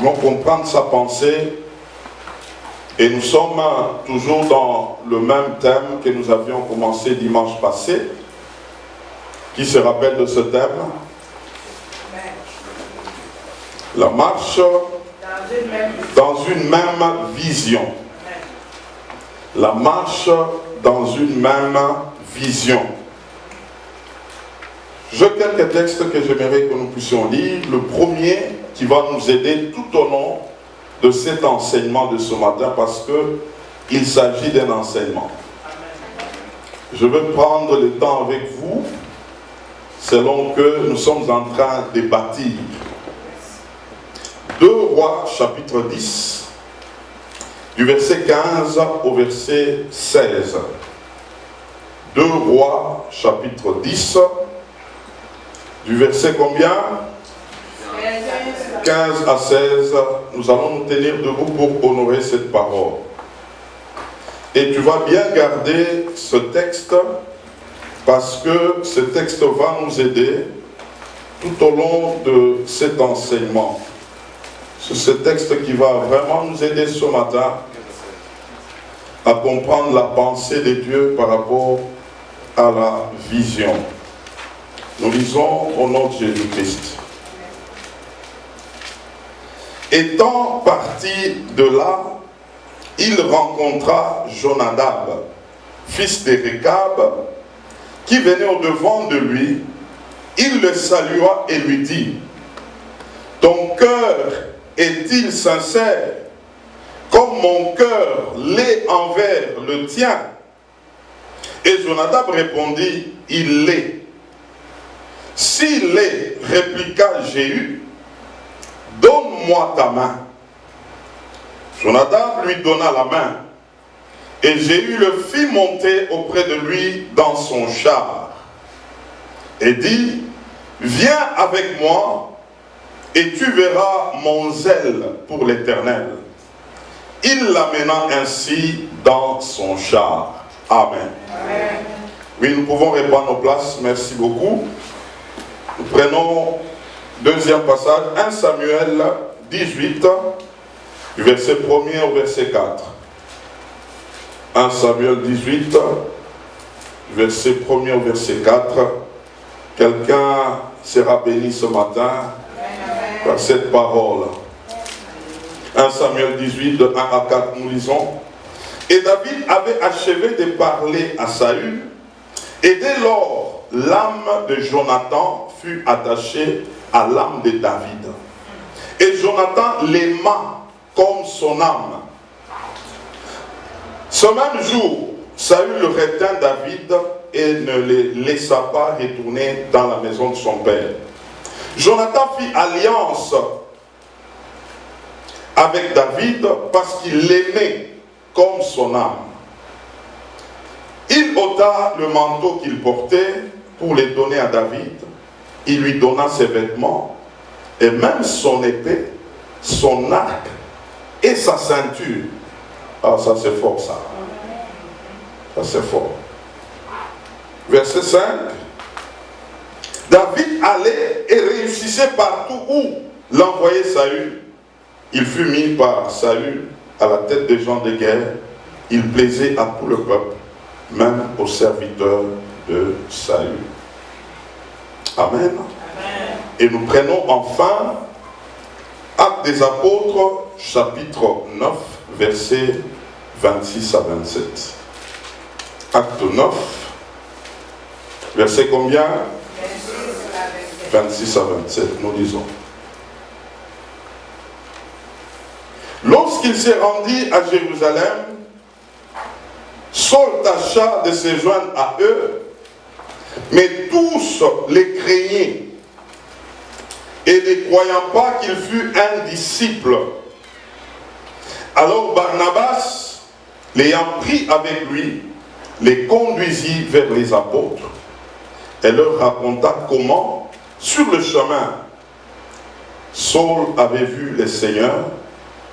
pouvons comprendre sa pensée. Et nous sommes toujours dans le même thème que nous avions commencé dimanche passé. Qui se rappelle de ce thème? La marche dans une même vision. La marche dans une même vision. J'ai quelques textes que j'aimerais que nous puissions lire. Le premier qui va nous aider tout au long de cet enseignement de ce matin, parce qu'il s'agit d'un enseignement. Je vais prendre le temps avec vous, selon que nous sommes en train de bâtir. 2 Rois, chapitre 10, du verset 15 au verset 16. 2 Rois, chapitre 10, du verset combien? 15 à 16, nous allons nous tenir debout pour honorer cette parole. Et tu vas bien garder ce texte, parce que ce texte va nous aider tout au long de cet enseignement. C'est ce texte qui va vraiment nous aider ce matin à comprendre la pensée de Dieu par rapport à la vision. Nous lisons au nom de Jésus-Christ. Étant parti de là, il rencontra Jonadab, fils de Récab, qui venait au-devant de lui. Il le salua et lui dit: ton cœur est-il sincère, comme mon cœur l'est envers le tien? Et Jonadab répondit: il l'est. S'il l'est, répliqua Jéhu, donne-moi ta main. Jonadab lui donna la main, et Jéhu le fit monter auprès de lui dans son char, et dit: viens avec moi, et tu verras mon zèle pour l'Éternel. Il l'amena ainsi dans son char. Amen. Amen. Oui, nous pouvons reprendre nos places. Merci beaucoup. Nous prenons deuxième passage, 1 Samuel 18, du verset 1er au verset 4. 1 Samuel 18, du verset 1er au verset 4. Quelqu'un sera béni ce matin par cette parole. 1 Samuel 18, de 1 à 4, nous lisons. Et David avait achevé de parler à Saül, et dès lors, l'âme de Jonathan fut attachée à l'âme de David. Et Jonathan l'aima comme son âme. Ce même jour, Saül retint David et ne le laissa pas retourner dans la maison de son père. Jonathan fit alliance avec David parce qu'il l'aimait comme son âme. Il ôta le manteau qu'il portait pour le donner à David. Il lui donna ses vêtements et même son épée, son arc et sa ceinture. Ah, ça c'est fort ça. Ça c'est fort. Verset 5. David allait et réussissait partout où l'envoyait Saül. Il fut mis par Saül à la tête des gens de guerre. Il plaisait à tout le peuple, même aux serviteurs de Saül. Amen. Amen. Et nous prenons enfin Actes des Apôtres, chapitre 9, versets 26 à 27. Acte 9, verset combien? 26 à 27, nous lisons. Lorsqu'il s'est rendu à Jérusalem, Saul tâcha de se joindre à eux, mais tous les craignaient et ne croyant pas qu'il fût un disciple. Alors Barnabas, l'ayant pris avec lui, les conduisit vers les apôtres et leur raconta comment, sur le chemin, Saul avait vu le Seigneur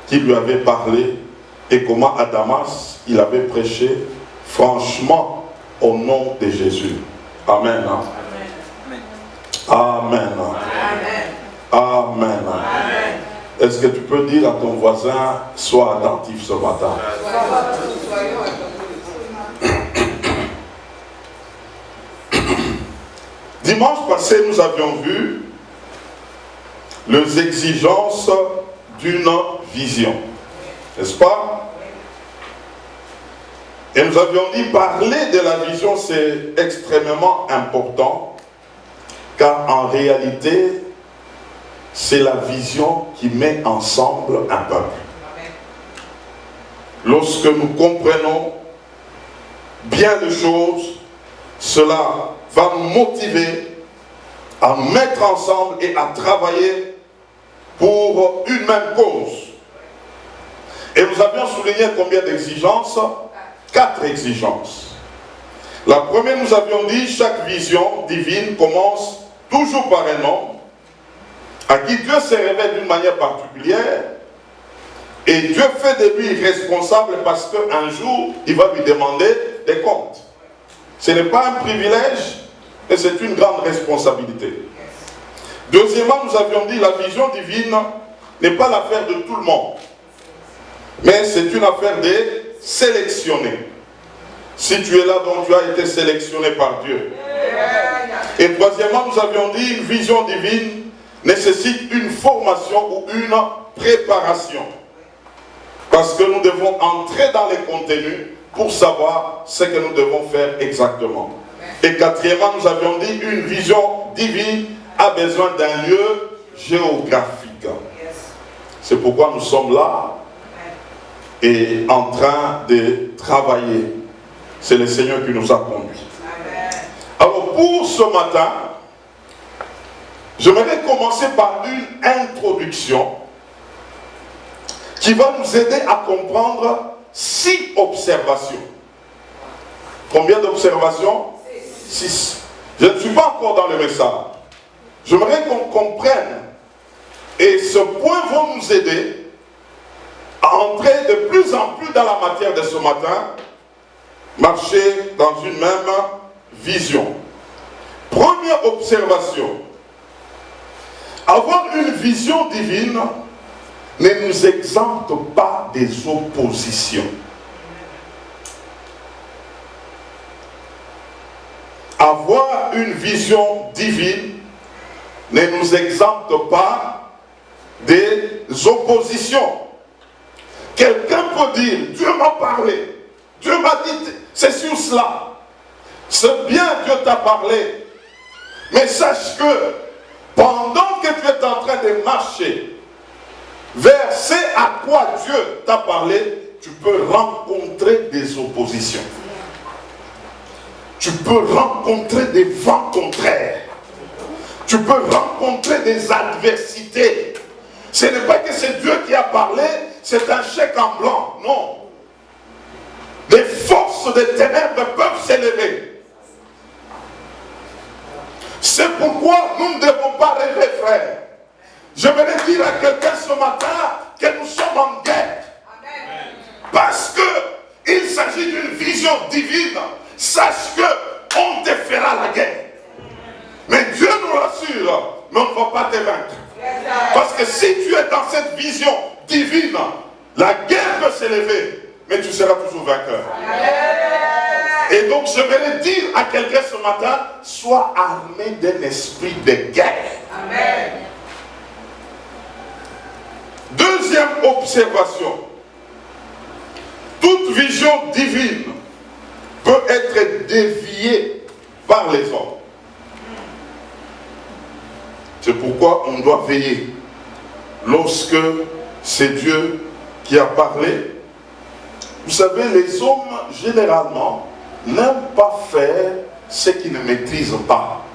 qui lui avait parlé et comment à Damas il avait prêché franchement au nom de Jésus. Amen. Amen. Amen. Amen. Amen. Est-ce que tu peux dire à ton voisin, sois attentif ce matin? Dimanche passé, nous avions vu les exigences d'une vision. N'est-ce pas? Et nous avions dit, parler de la vision, c'est extrêmement important, car en réalité, c'est la vision qui met ensemble un peuple. Lorsque nous comprenons bien les choses, cela va nous motiver à mettre ensemble et à travailler pour une même cause. Et nous avions souligné combien d'exigences? 4 exigences. La première, nous avions dit, chaque vision divine commence toujours par un homme à qui Dieu se révèle d'une manière particulière, et Dieu fait de lui responsable parce qu'un jour, il va lui demander des comptes. Ce n'est pas un privilège, mais c'est une grande responsabilité. Deuxièmement, nous avions dit, la vision divine n'est pas l'affaire de tout le monde, mais c'est une affaire de sélectionner. Si tu es là, donc tu as été sélectionné par Dieu. Et troisièmement, nous avions dit, une vision divine nécessite une formation ou une préparation. Parce que nous devons entrer dans les contenus pour savoir ce que nous devons faire exactement. Et quatrièmement, nous avions dit, une vision divine a besoin d'un lieu géographique. C'est pourquoi nous sommes là et en train de travailler. C'est le Seigneur qui nous a conduits. Alors pour ce matin, j'aimerais commencer par une introduction qui va nous aider à comprendre 6 observations. Combien d'observations? 6. Je ne suis pas encore dans le message. J'aimerais qu'on comprenne, et ce point va nous aider à entrer de plus en plus dans la matière de ce matin, marcher dans une même vision. Première observation. Avoir une vision divine ne nous exempte pas des oppositions. Avoir une vision divine ne nous exempte pas des oppositions. Quelqu'un peut dire, Dieu m'a parlé, Dieu m'a dit ceci ou cela. C'est bien, Dieu t'a parlé, mais sache que pendant que tu es en train de marcher vers ce à quoi Dieu t'a parlé, tu peux rencontrer des oppositions. Tu peux rencontrer des vents contraires. Tu peux rencontrer des adversités. Ce n'est pas que c'est Dieu qui a parlé, c'est un chèque en blanc. Non. Les forces des ténèbres peuvent s'élever. C'est pourquoi nous ne devons pas rêver, frère. Je vais dire à quelqu'un ce matin que nous sommes en guerre. Amen. Parce qu'il s'agit d'une vision divine. Sache qu'on te fera la guerre. Mais Dieu nous rassure, mais on ne va pas te vaincre. Parce que si tu es dans cette vision divine, la guerre peut s'élever, mais tu seras toujours vainqueur. Et donc je vais dire à quelqu'un ce matin, sois armé d'un esprit de guerre. Amen. Deuxième observation. Toute vision divine peut être déviée par les hommes. C'est pourquoi on doit veiller. Lorsque c'est Dieu qui a parlé, vous savez, les hommes, généralement, n'aiment pas faire ce qu'ils ne maîtrisent pas.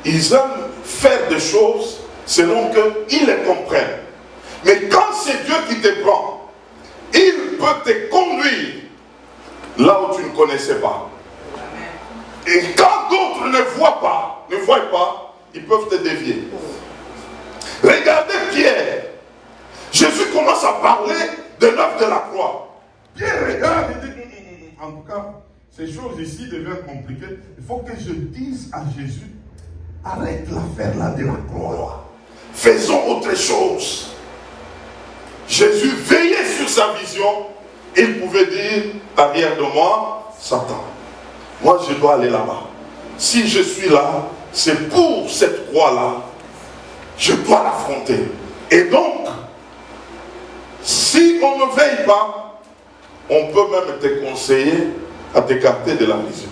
Ils aiment faire des choses selon qu'ils les comprennent. Mais quand c'est Dieu qui te prend, il peut te conduire là où tu ne connaissais pas. Et quand d'autres ne voient pas, ils peuvent te dévier. Regardez Pierre. Jésus commence à parler de l'œuvre de la croix. Pierre regarde et dit, en tout cas, ces choses ici deviennent compliquées. Il faut que je dise à Jésus, arrête l'affaire là de la croix. faisons autre chose. Jésus veillait sur sa vision. Il pouvait dire, arrière de moi, Satan. Moi, je dois aller là-bas. Si je suis là, c'est pour cette croix-là. Je dois l'affronter. Et donc, si on ne veille pas, on peut même te conseiller à t'écarter de la vision.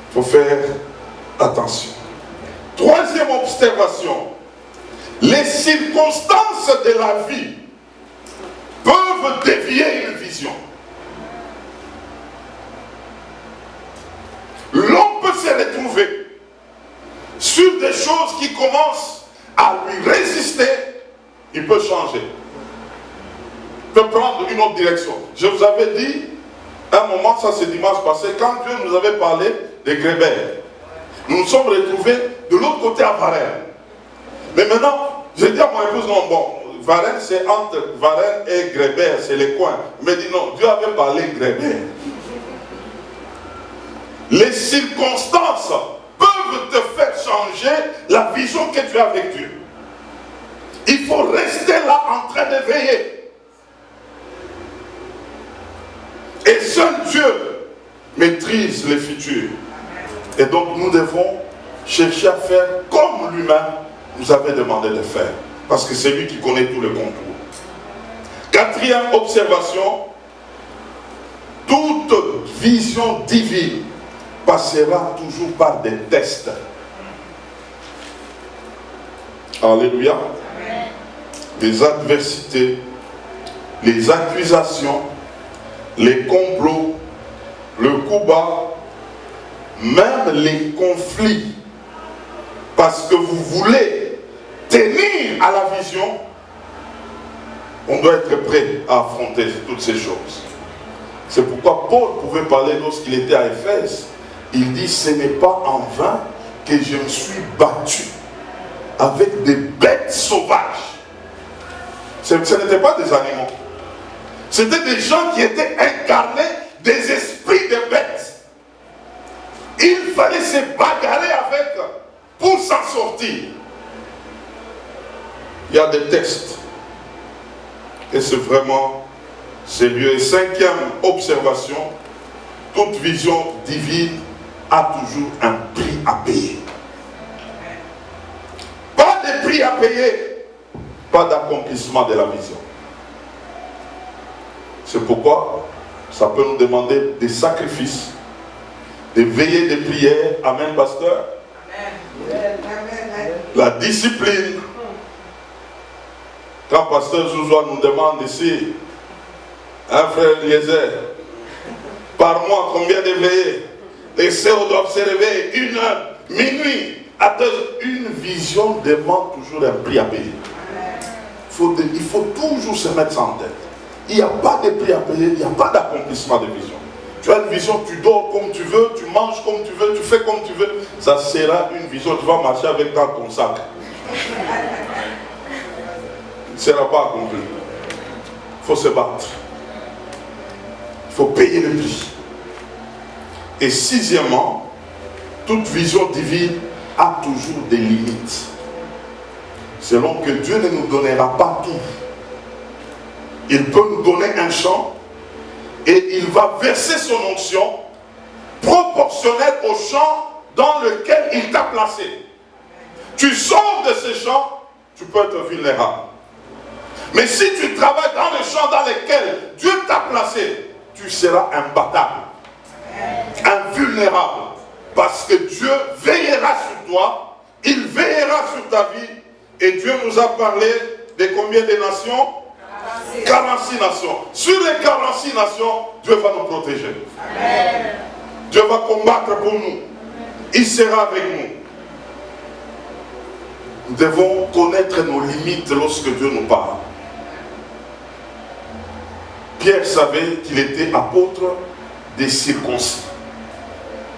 Il faut faire attention. Troisième observation. Les circonstances de la vie peuvent dévier une vision. L'homme peut se retrouver sur des choses qui commencent à lui résister. Il peut changer. Il peut prendre une autre direction. Je vous avais dit, un moment, ça c'est dimanche passé, quand Dieu nous avait parlé de Grébert, nous nous sommes retrouvés de l'autre côté à Varennes. Mais maintenant, j'ai dit à mon épouse, non, bon, Varennes c'est entre Varennes et Grébert, c'est les coins. Il m'a dit non, Dieu avait parlé Grébert. Les circonstances peuvent te faire changer la vision que tu as avec Dieu. Il faut rester là en train de veiller. Et seul Dieu maîtrise les futurs. Et donc nous devons chercher à faire comme lui-même nous avait demandé de faire. Parce que c'est lui qui connaît tout le contour. Quatrième observation. Toute vision divine passera toujours par des tests. Alléluia. Les adversités, les accusations, les complots, le coup bas, même les conflits. Parce que vous voulez tenir à la vision, on doit être prêt à affronter toutes ces choses. C'est pourquoi Paul pouvait parler lorsqu'il était à Éphèse. Il dit, ce n'est pas en vain que je me suis battu avec des bêtes sauvages. Ce n'étaient pas des animaux. C'était des gens qui étaient incarnés des esprits de bêtes. Il fallait se bagarrer avec pour s'en sortir. Il y a des tests. Et c'est vraiment sérieux. Et cinquième observation, toute vision divine a toujours un prix à payer. Pas de prix à payer, pas d'accomplissement de la vision. C'est pourquoi ça peut nous demander des sacrifices, des veillées de prière. Amen, pasteur. Amen. La discipline. Quand pasteur Zouzoua nous demande ici, un frère Eliezer, par mois combien de veillées? Les sœurs doivent se réveiller 1 heure, minuit, à 2 heures. Une vision demande toujours un prix à payer. Il faut toujours se mettre ça en tête. Il n'y a pas de prix à payer, il n'y a pas d'accomplissement de vision. Tu as une vision, tu dors comme tu veux, tu manges comme tu veux, tu fais comme tu veux. Ça sera une vision, tu vas marcher avec dans ton sac. Il ne sera pas accompli. Il faut se battre. Il faut payer le prix. Et sixièmement, toute vision divine a toujours des limites. Selon que Dieu ne nous donnera pas tout. Il peut nous donner un champ et il va verser son onction proportionnelle au champ dans lequel il t'a placé. Tu sors de ce champ, tu peux être vulnérable. Mais si tu travailles dans le champ dans lequel Dieu t'a placé, tu seras imbattable, invulnérable. Parce que Dieu veillera sur toi, il veillera sur ta vie. Et Dieu nous a parlé de combien de nations? 46 nations. Sur les 46 nations, Dieu va nous protéger. Amen. Dieu va combattre pour nous. Il sera avec nous. Nous devons connaître nos limites lorsque Dieu nous parle. Pierre savait qu'il était apôtre des circoncis.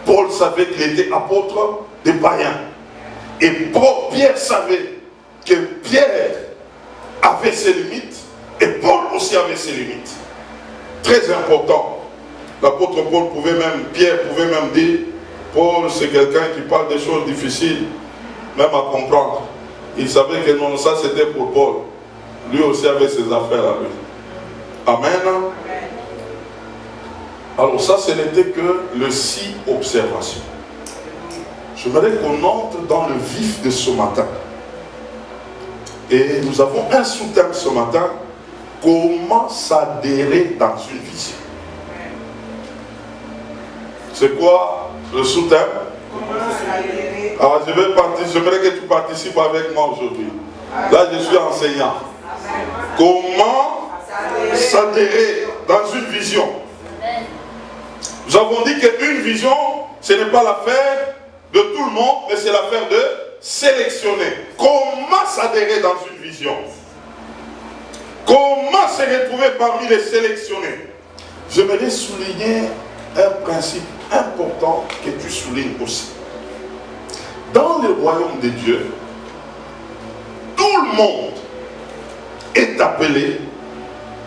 Paul savait qu'il était apôtre des païens. Et Pierre savait que Pierre avait ses limites et Paul aussi avait ses limites. Très important. L'apôtre Paul pouvait même, Pierre pouvait même dire, Paul c'est quelqu'un qui parle des choses difficiles, même à comprendre. Il savait que non, ça c'était pour Paul. Lui aussi avait ses affaires à lui. Amen. Alors ça, ce n'était que le 6 observations. J'aimerais qu'on entre dans le vif de ce matin. Et nous avons un sous-thème ce matin. Comment s'adhérer dans une vision? C'est quoi le sous-thème? Alors j'aimerais que tu participes avec moi aujourd'hui. Là je suis enseignant. Comment s'adhérer dans une vision? Nous avons dit qu'une vision, ce n'est pas l'affaire de tout le monde, mais c'est l'affaire de sélectionner. Comment s'adhérer dans une vision? Comment se retrouver parmi les sélectionnés? J'aimerais souligner un principe important que tu soulignes aussi. Dans le royaume de Dieu, tout le monde est appelé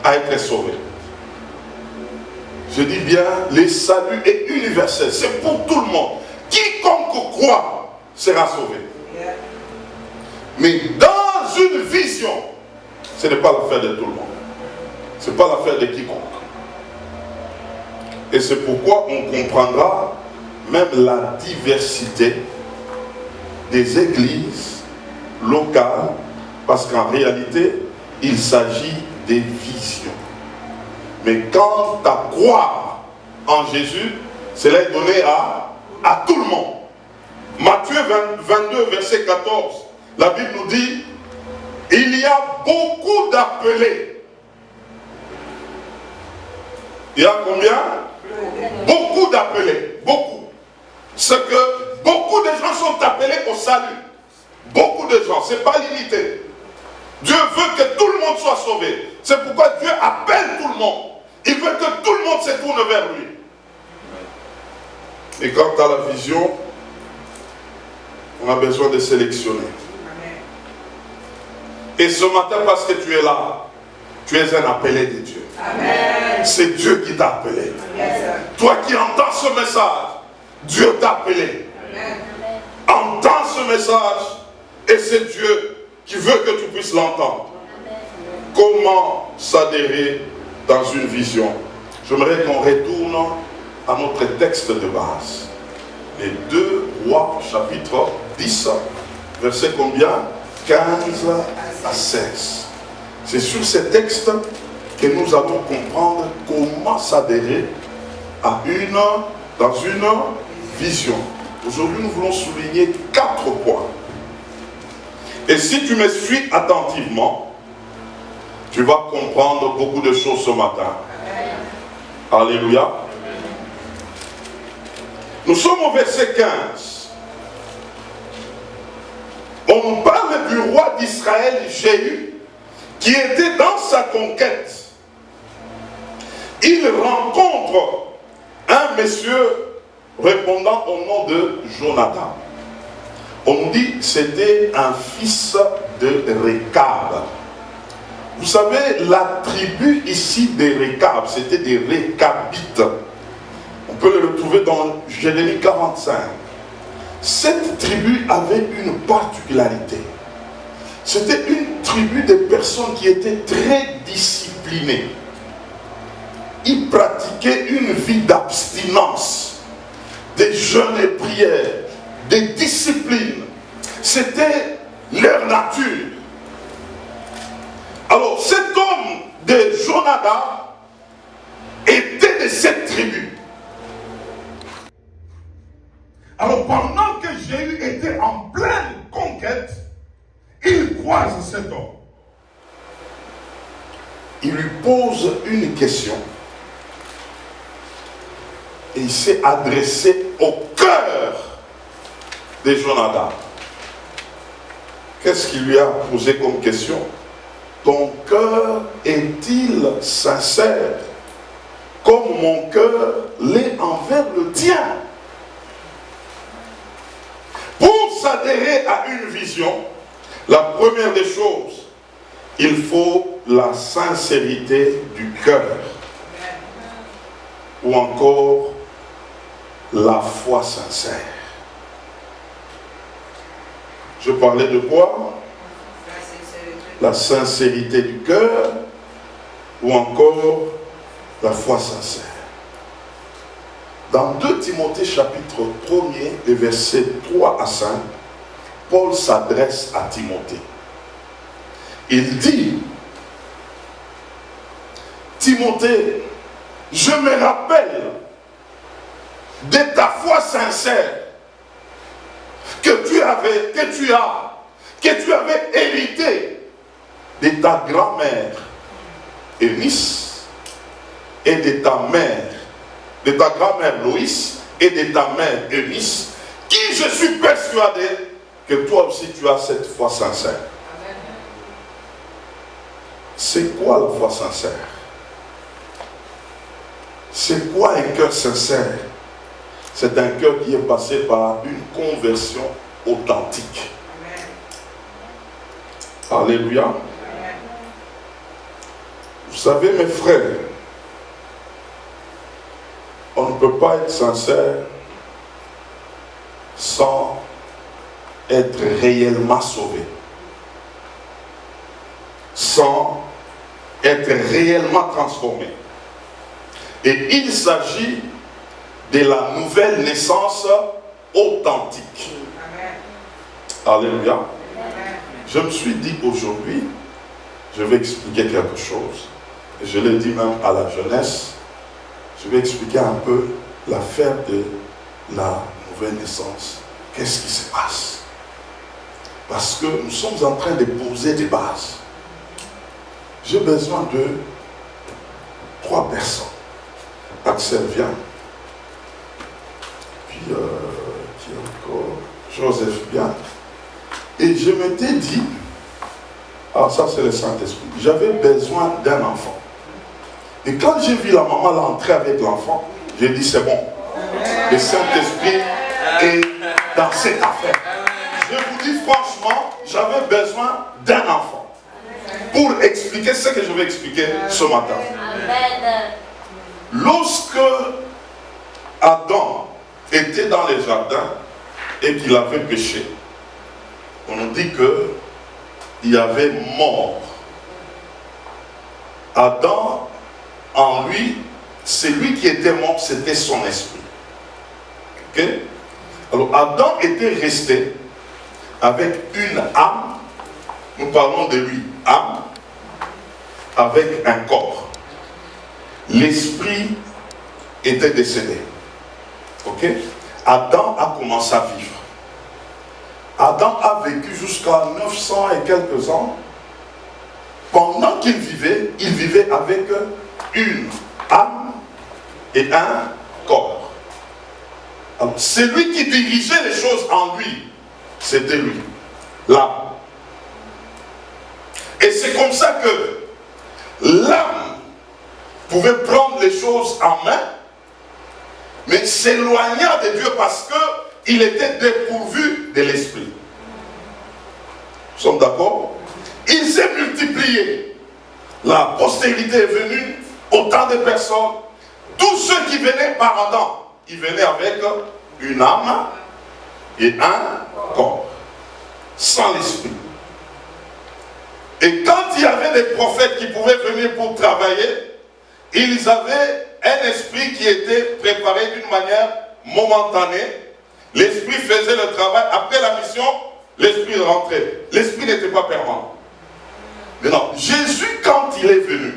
à être sauvé. Je dis bien, le salut est universel, c'est pour tout le monde. Quiconque croit sera sauvé. Mais dans une vision, ce n'est pas l'affaire de tout le monde. Ce n'est pas l'affaire de quiconque. Et c'est pourquoi on comprendra même la diversité des églises locales, parce qu'en réalité, il s'agit des visions. Mais quant à croire en Jésus, cela est donné à tout le monde. Matthieu 22, verset 14, la Bible nous dit, il y a beaucoup d'appelés. Il y a combien? Beaucoup d'appelés. Beaucoup. C'est que beaucoup de gens sont appelés au salut. Beaucoup de gens. Ce n'est pas limité. Dieu veut que tout le monde soit sauvé. C'est pourquoi Dieu appelle tout le monde. Il veut que tout le monde se tourne vers lui. Et quant à la vision, on a besoin de sélectionner. Et ce matin, parce que tu es là, tu es un appelé de Dieu. C'est Dieu qui t'a appelé. Toi qui entends ce message, Dieu t'a appelé. Entends ce message et c'est Dieu qui veut que tu puisses l'entendre. Comment s'adhérer dans une vision? J'aimerais qu'on retourne à notre texte de base. Les 2 Rois, chapitre 10, verset combien? 15 à 16. C'est sur ces textes que nous allons comprendre comment s'adhérer dans une vision. Aujourd'hui, nous voulons souligner 4 points. Et si tu me suis attentivement, tu vas comprendre beaucoup de choses ce matin. Alléluia. Nous sommes au verset 15. On parle du roi d'Israël, Jéhu, qui était dans sa conquête. Il rencontre un monsieur répondant au nom de Jonathan. On nous dit que c'était un fils de Récab. Vous savez, la tribu ici des Récab, c'était des Récabites. On peut le retrouver dans Jérémie 45. Cette tribu avait une particularité. C'était une tribu de personnes qui étaient très disciplinées. Ils pratiquaient une vie d'abstinence, des jeûnes et prières, des disciplines. C'était leur nature. Alors cet homme de Jonadab était de cette tribu. Alors pendant que Jéhu était en pleine conquête, il croise cet homme. Il lui pose une question. Et il s'est adressé au cœur de Jonadab. Qu'est-ce qu'il lui a posé comme question? Ton cœur est-il sincère comme mon cœur l'est envers le tien? Pour s'adhérer à une vision, la première des choses, il faut la sincérité du cœur. Ou encore la foi sincère. Je parlais de quoi? la sincérité du cœur ou encore la foi sincère. Dans 2 Timothée chapitre 1er, les versets 3 à 5, Paul s'adresse à Timothée. Il dit, Timothée, je me rappelle de ta foi sincère que tu avais hérité de ta grand-mère Eunice et de ta mère, de ta grand-mère Loïs et de ta mère Eunice, qui je suis persuadé que toi aussi tu as cette foi sincère. C'est quoi la foi sincère? C'est quoi un cœur sincère? C'est un cœur qui est passé par une conversion authentique. Amen. Alléluia. Amen. Vous savez, mes frères, on ne peut pas être sincère sans être réellement sauvé, sans être réellement transformé. Et il s'agit de la nouvelle naissance authentique. Amen. Alléluia. Amen. Je me suis dit aujourd'hui, je vais expliquer quelque chose. Je l'ai dit même à la jeunesse. Je vais expliquer un peu l'affaire de la nouvelle naissance. Qu'est-ce qui se passe? Parce que nous sommes en train de poser des bases. J'ai besoin de 3 personnes. Axel vient. Puis, qui encore? Joseph vient. Et je m'étais dit, alors ça c'est le Saint-Esprit, j'avais besoin d'un enfant. Et quand j'ai vu la maman l'entrer avec l'enfant, j'ai dit c'est bon. Le Saint-Esprit est dans cette affaire. Je vous dis franchement, j'avais besoin d'un enfant pour expliquer ce que je vais expliquer ce matin. Amen. Lorsque Adam était dans le jardin et qu'il avait péché, on nous dit qu'il y avait mort. Adam, en lui, celui qui était mort, c'était son esprit. Ok? Alors Adam était resté avec une âme, nous parlons de lui, âme, avec un corps. L'esprit était décédé. Ok? Adam a commencé à vivre. Adam a vécu jusqu'à 900 et quelques ans. Pendant qu'il vivait avec une âme et un corps. Alors, celui qui dirigeait les choses en lui, c'était lui, l'âme. Et c'est comme ça que l'âme pouvait prendre les choses en main, mais s'éloigna de Dieu parce qu'il était dépourvu de l'esprit. Nous sommes d'accord? Il s'est multiplié. La postérité est venue, autant de personnes. Tous ceux qui venaient par Adam, ils venaient avec une âme et un corps, sans l'esprit. Et quand il y avait des prophètes qui pouvaient venir pour travailler, ils avaient un esprit qui était préparé d'une manière momentanée. L'esprit faisait le travail. Après la mission, l'esprit rentrait. L'esprit n'était pas permanent. Mais non, Jésus, quand il est venu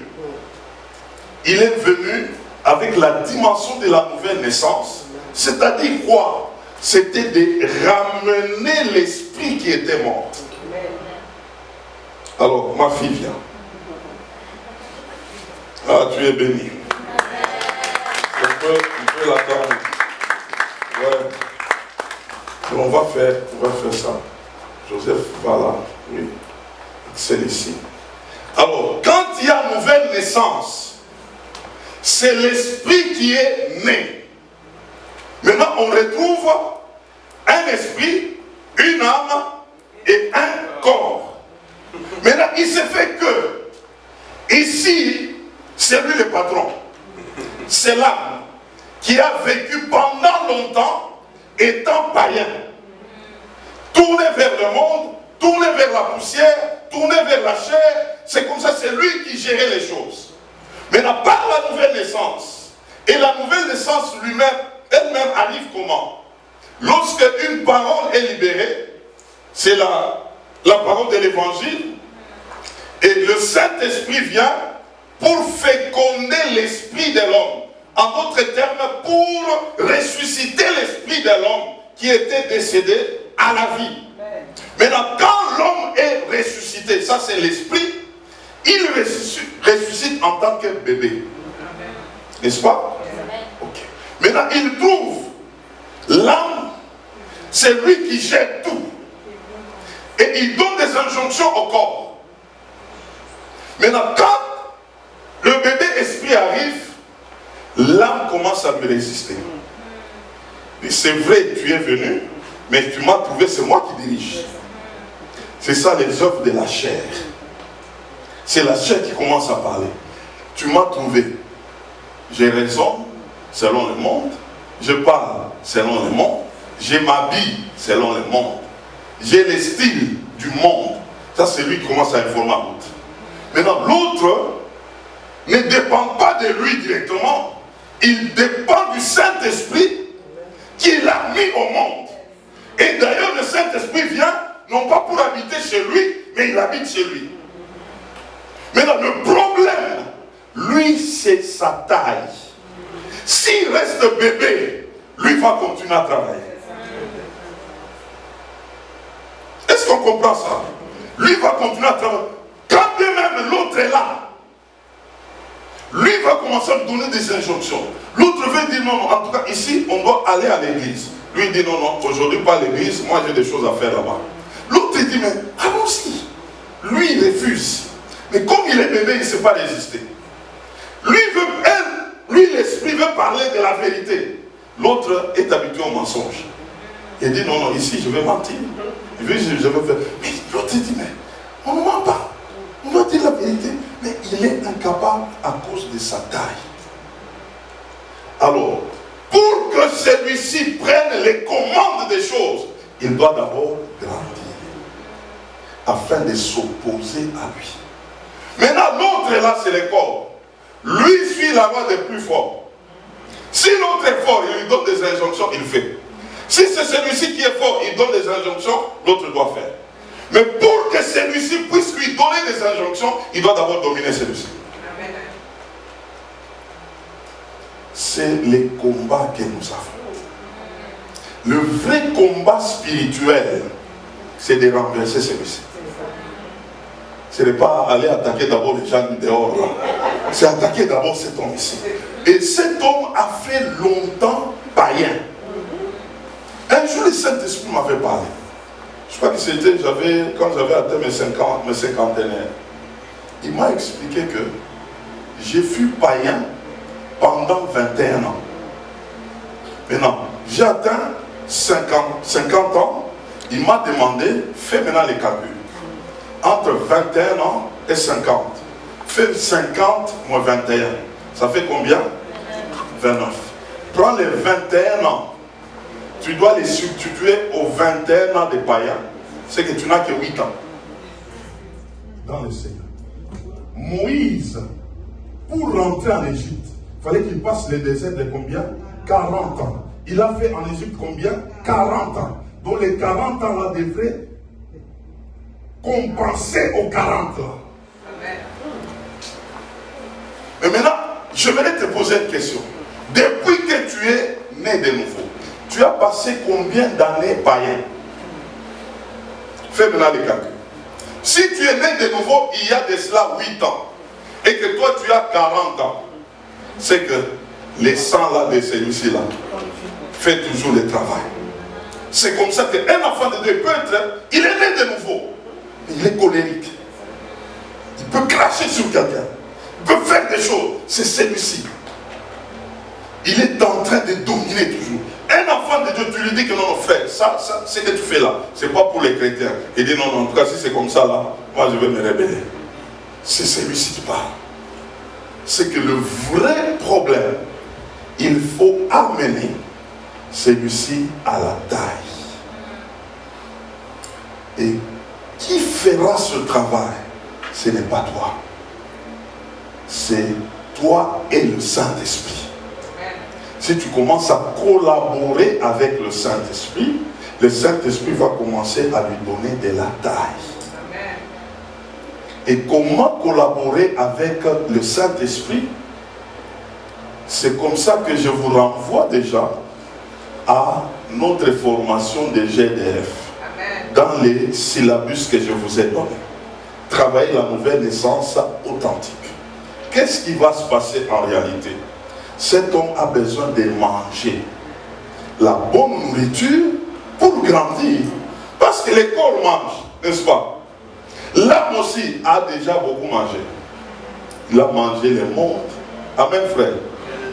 avec la dimension de la nouvelle naissance. C'est-à-dire quoi? C'était de ramener l'esprit qui était mort. Alors, ma fille vient. Ah, tu es béni. On peut l'attendre. Ouais. On va faire ça. Joseph va là. Oui. C'est ici. Alors, quand il y a nouvelle naissance, c'est l'esprit qui est né. Maintenant, on retrouve un esprit, une âme et un corps. Maintenant, il se fait que, ici, c'est lui le patron. C'est l'âme qui a vécu pendant longtemps étant païen. Tourné vers le monde, tourné vers la poussière, tourné vers la chair. C'est comme ça, c'est lui qui gérait les choses. Maintenant, par la nouvelle naissance, et la nouvelle naissance lui-même, elle-même arrive comment? Lorsque une parole est libérée, c'est la parole de l'évangile, et le Saint-Esprit vient pour féconder l'esprit de l'homme. En d'autres termes, pour ressusciter l'esprit de l'homme qui était décédé à la vie. Maintenant, quand l'homme est ressuscité, ça c'est l'esprit, il ressuscite en tant que bébé. N'est-ce pas? Okay. Maintenant, il trouve l'âme, c'est lui qui gère tout. Et il donne des injonctions au corps. Maintenant, quand le bébé esprit arrive, l'âme commence à lui résister. C'est vrai, tu es venu, mais tu m'as trouvé, c'est moi qui dirige. C'est ça les œuvres de la chair. C'est la chair qui commence à parler. Tu m'as trouvé. J'ai raison selon le monde. Je parle selon le monde. Je m'habille selon le monde. J'ai le style du monde. Ça, c'est lui qui commence à informer l'autre. Maintenant, l'autre ne dépend pas de lui directement. Il dépend du Saint-Esprit qui l'a mis au monde. Et d'ailleurs, le Saint-Esprit vient, non pas pour habiter chez lui, mais il habite chez lui. Maintenant, le problème, lui, c'est sa taille. S'il reste bébé, lui va continuer à travailler. Est-ce qu'on comprend ça? Lui va continuer à travailler. Quand bien même l'autre est là, lui va commencer à lui donner des injonctions. L'autre veut dire non, non, en tout cas ici, on doit aller à l'église. Lui dit non, non, aujourd'hui pas à l'église, moi j'ai des choses à faire là-bas. L'autre dit mais allons-y. Lui il refuse. Mais comme il est bébé, il ne sait pas résister. Lui l'esprit veut parler de la vérité. L'autre est habitué au mensonge. Il dit non, non, ici je vais mentir. Je vais faire. Mais l'autre dit mais on ne ment pas. On doit dire la vérité. Mais il est incapable à cause de sa taille. Alors, pour que celui-ci prenne les commandes des choses, il doit d'abord grandir. Afin de s'opposer à lui. Maintenant, l'autre est là, c'est le corps. Lui suit la loi des plus forts. Si l'autre est fort, il lui donne des injonctions, il fait. Si c'est celui-ci qui est fort, il donne des injonctions, l'autre doit faire. Mais pour que celui-ci puisse lui donner des injonctions, il doit d'abord dominer celui-ci. C'est les combats que nous avons. Le vrai combat spirituel, c'est de renverser celui-ci. Ce n'est pas aller attaquer d'abord les gens du dehors là. C'est attaquer d'abord cet homme ici. Et cet homme a fait longtemps païen. Un jour le Saint-Esprit m'avait parlé. Je crois que c'était quand j'avais atteint mes 51 ans. Il m'a expliqué que j'ai fui païen pendant 21 ans. Maintenant, j'ai atteint 50 ans. Il m'a demandé, fais maintenant les calculs. Entre 21 ans et 50. Fais 50 moins 21. Ça fait combien? 29. Prends les 21 ans. Tu dois les substituer aux 21 ans des païens. C'est que tu n'as que 8 ans. Dans le Seigneur. Moïse, pour rentrer en Égypte, il fallait qu'il passe le désert de combien? 40 ans. Il a fait en Égypte combien? 40 ans. Donc les 40 ans là devraient compenser aux 40 ans. Mais maintenant, je voudrais te poser une question. Depuis que tu es né de nouveau, tu as passé combien d'années païen? Fais maintenant les calculs. Si tu es né de nouveau, il y a de cela 8 ans, et que toi tu as 40 ans, c'est que les sangs là de celui-ci là fait toujours le travail. C'est comme ça qu'un enfant de Dieu peut être, il est né de nouveau. Il est colérique. Il peut cracher sur quelqu'un. Il peut faire des choses. C'est celui-ci. Il est en train de dominer toujours. Un enfant de Dieu, tu lui dis que non, non, frère, ça ce que tu fais là, c'est pas pour les chrétiens. Il dit non, non, en tout cas, si c'est comme ça là, moi je vais me rébeller. C'est celui-ci qui parle. C'est que le vrai problème, il faut amener celui-ci à la taille. Et qui fera ce travail, ce n'est pas toi. C'est toi et le Saint-Esprit. Si tu commences à collaborer avec le Saint-Esprit va commencer à lui donner de la taille. Et comment collaborer avec le Saint-Esprit? C'est comme ça que je vous renvoie déjà à notre formation de GDF. Dans les syllabus que je vous ai donnés. Travailler la nouvelle naissance authentique. Qu'est-ce qui va se passer en réalité? Cet homme a besoin de manger la bonne nourriture pour grandir. Parce que le corps mange, n'est-ce pas? L'âme aussi a déjà beaucoup mangé. Il a mangé le monde. Amen, frère.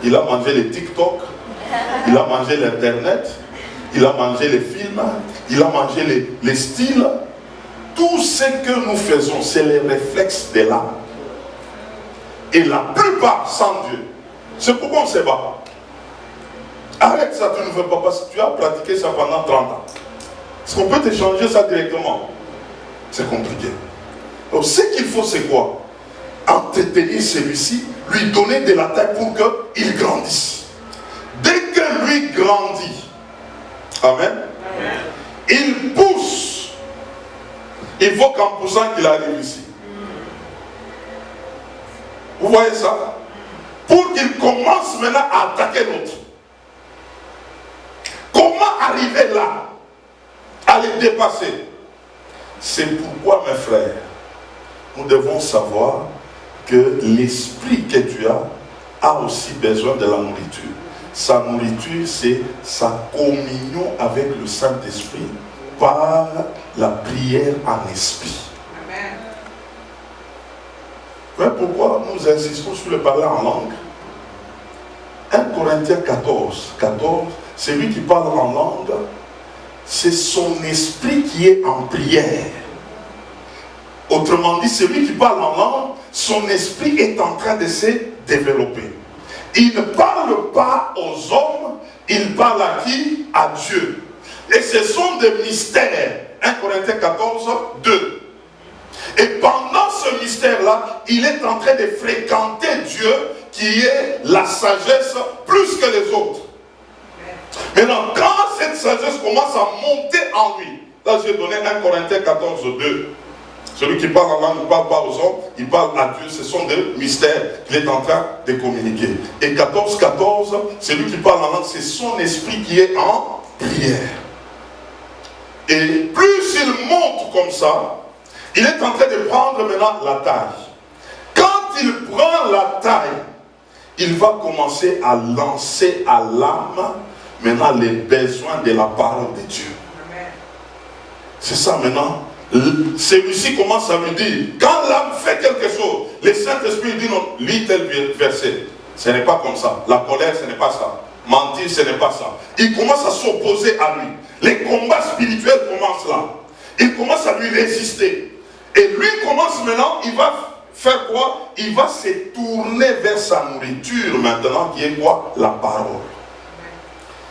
Il a mangé les TikTok. Il a mangé l'Internet. Il a mangé les films. Il a mangé les styles. Tout ce que nous faisons, c'est les réflexes de l'âme. Et la plupart sans Dieu. C'est pourquoi on se bat. Arrête ça, tu ne veux pas, parce que tu as pratiqué ça pendant 30 ans. Est-ce qu'on peut te changer ça directement? C'est compliqué. Donc ce qu'il faut, c'est quoi? Entretenir celui-ci, lui donner de la taille pour qu'il grandisse. Dès que lui grandit, amen, amen, il pousse. Il faut qu'en poussant qu'il arrive ici. Vous voyez ça? Pour qu'il commence maintenant à attaquer l'autre. Comment arriver là? À les dépasser? C'est pourquoi, mes frères, nous devons savoir que l'esprit que tu a aussi besoin de la nourriture. Sa nourriture, c'est sa communion avec le Saint-Esprit par la prière en esprit. Amen. Mais pourquoi nous insistons sur le parler en langue? 1 Corinthiens 14, celui qui parle en langue, c'est son esprit qui est en prière. Autrement dit, celui qui parle en langue, son esprit est en train de se développer. Il ne parle pas aux hommes, il parle à qui? À Dieu. Et ce sont des mystères. 1 Corinthiens 14, 2. Et pendant ce mystère-là, il est en train de fréquenter Dieu, qui est la sagesse plus que les autres. Maintenant, quand cette sagesse commence à monter en lui, là j'ai donné 1 Corinthiens 14, 2. Celui qui parle en langue ne parle pas aux hommes, il parle à Dieu. Ce sont des mystères qu'il est en train de communiquer. Et 14, celui qui parle en langue, c'est son esprit qui est en prière. Et plus il monte comme ça, il est en train de prendre maintenant la taille. Quand il prend la taille, il va commencer à lancer à l'âme maintenant les besoins de la parole de Dieu. C'est ça maintenant. Celui-ci commence à lui dire, quand l'âme fait quelque chose, le Saint-Esprit dit non, lis tel verset. Ce n'est pas comme ça. La colère, ce n'est pas ça. Mentir, ce n'est pas ça. Il commence à s'opposer à lui. Les combats spirituels commencent là. Il commence à lui résister. Et lui commence maintenant, il va faire quoi? Il va se tourner vers sa nourriture maintenant, qui est quoi? La parole.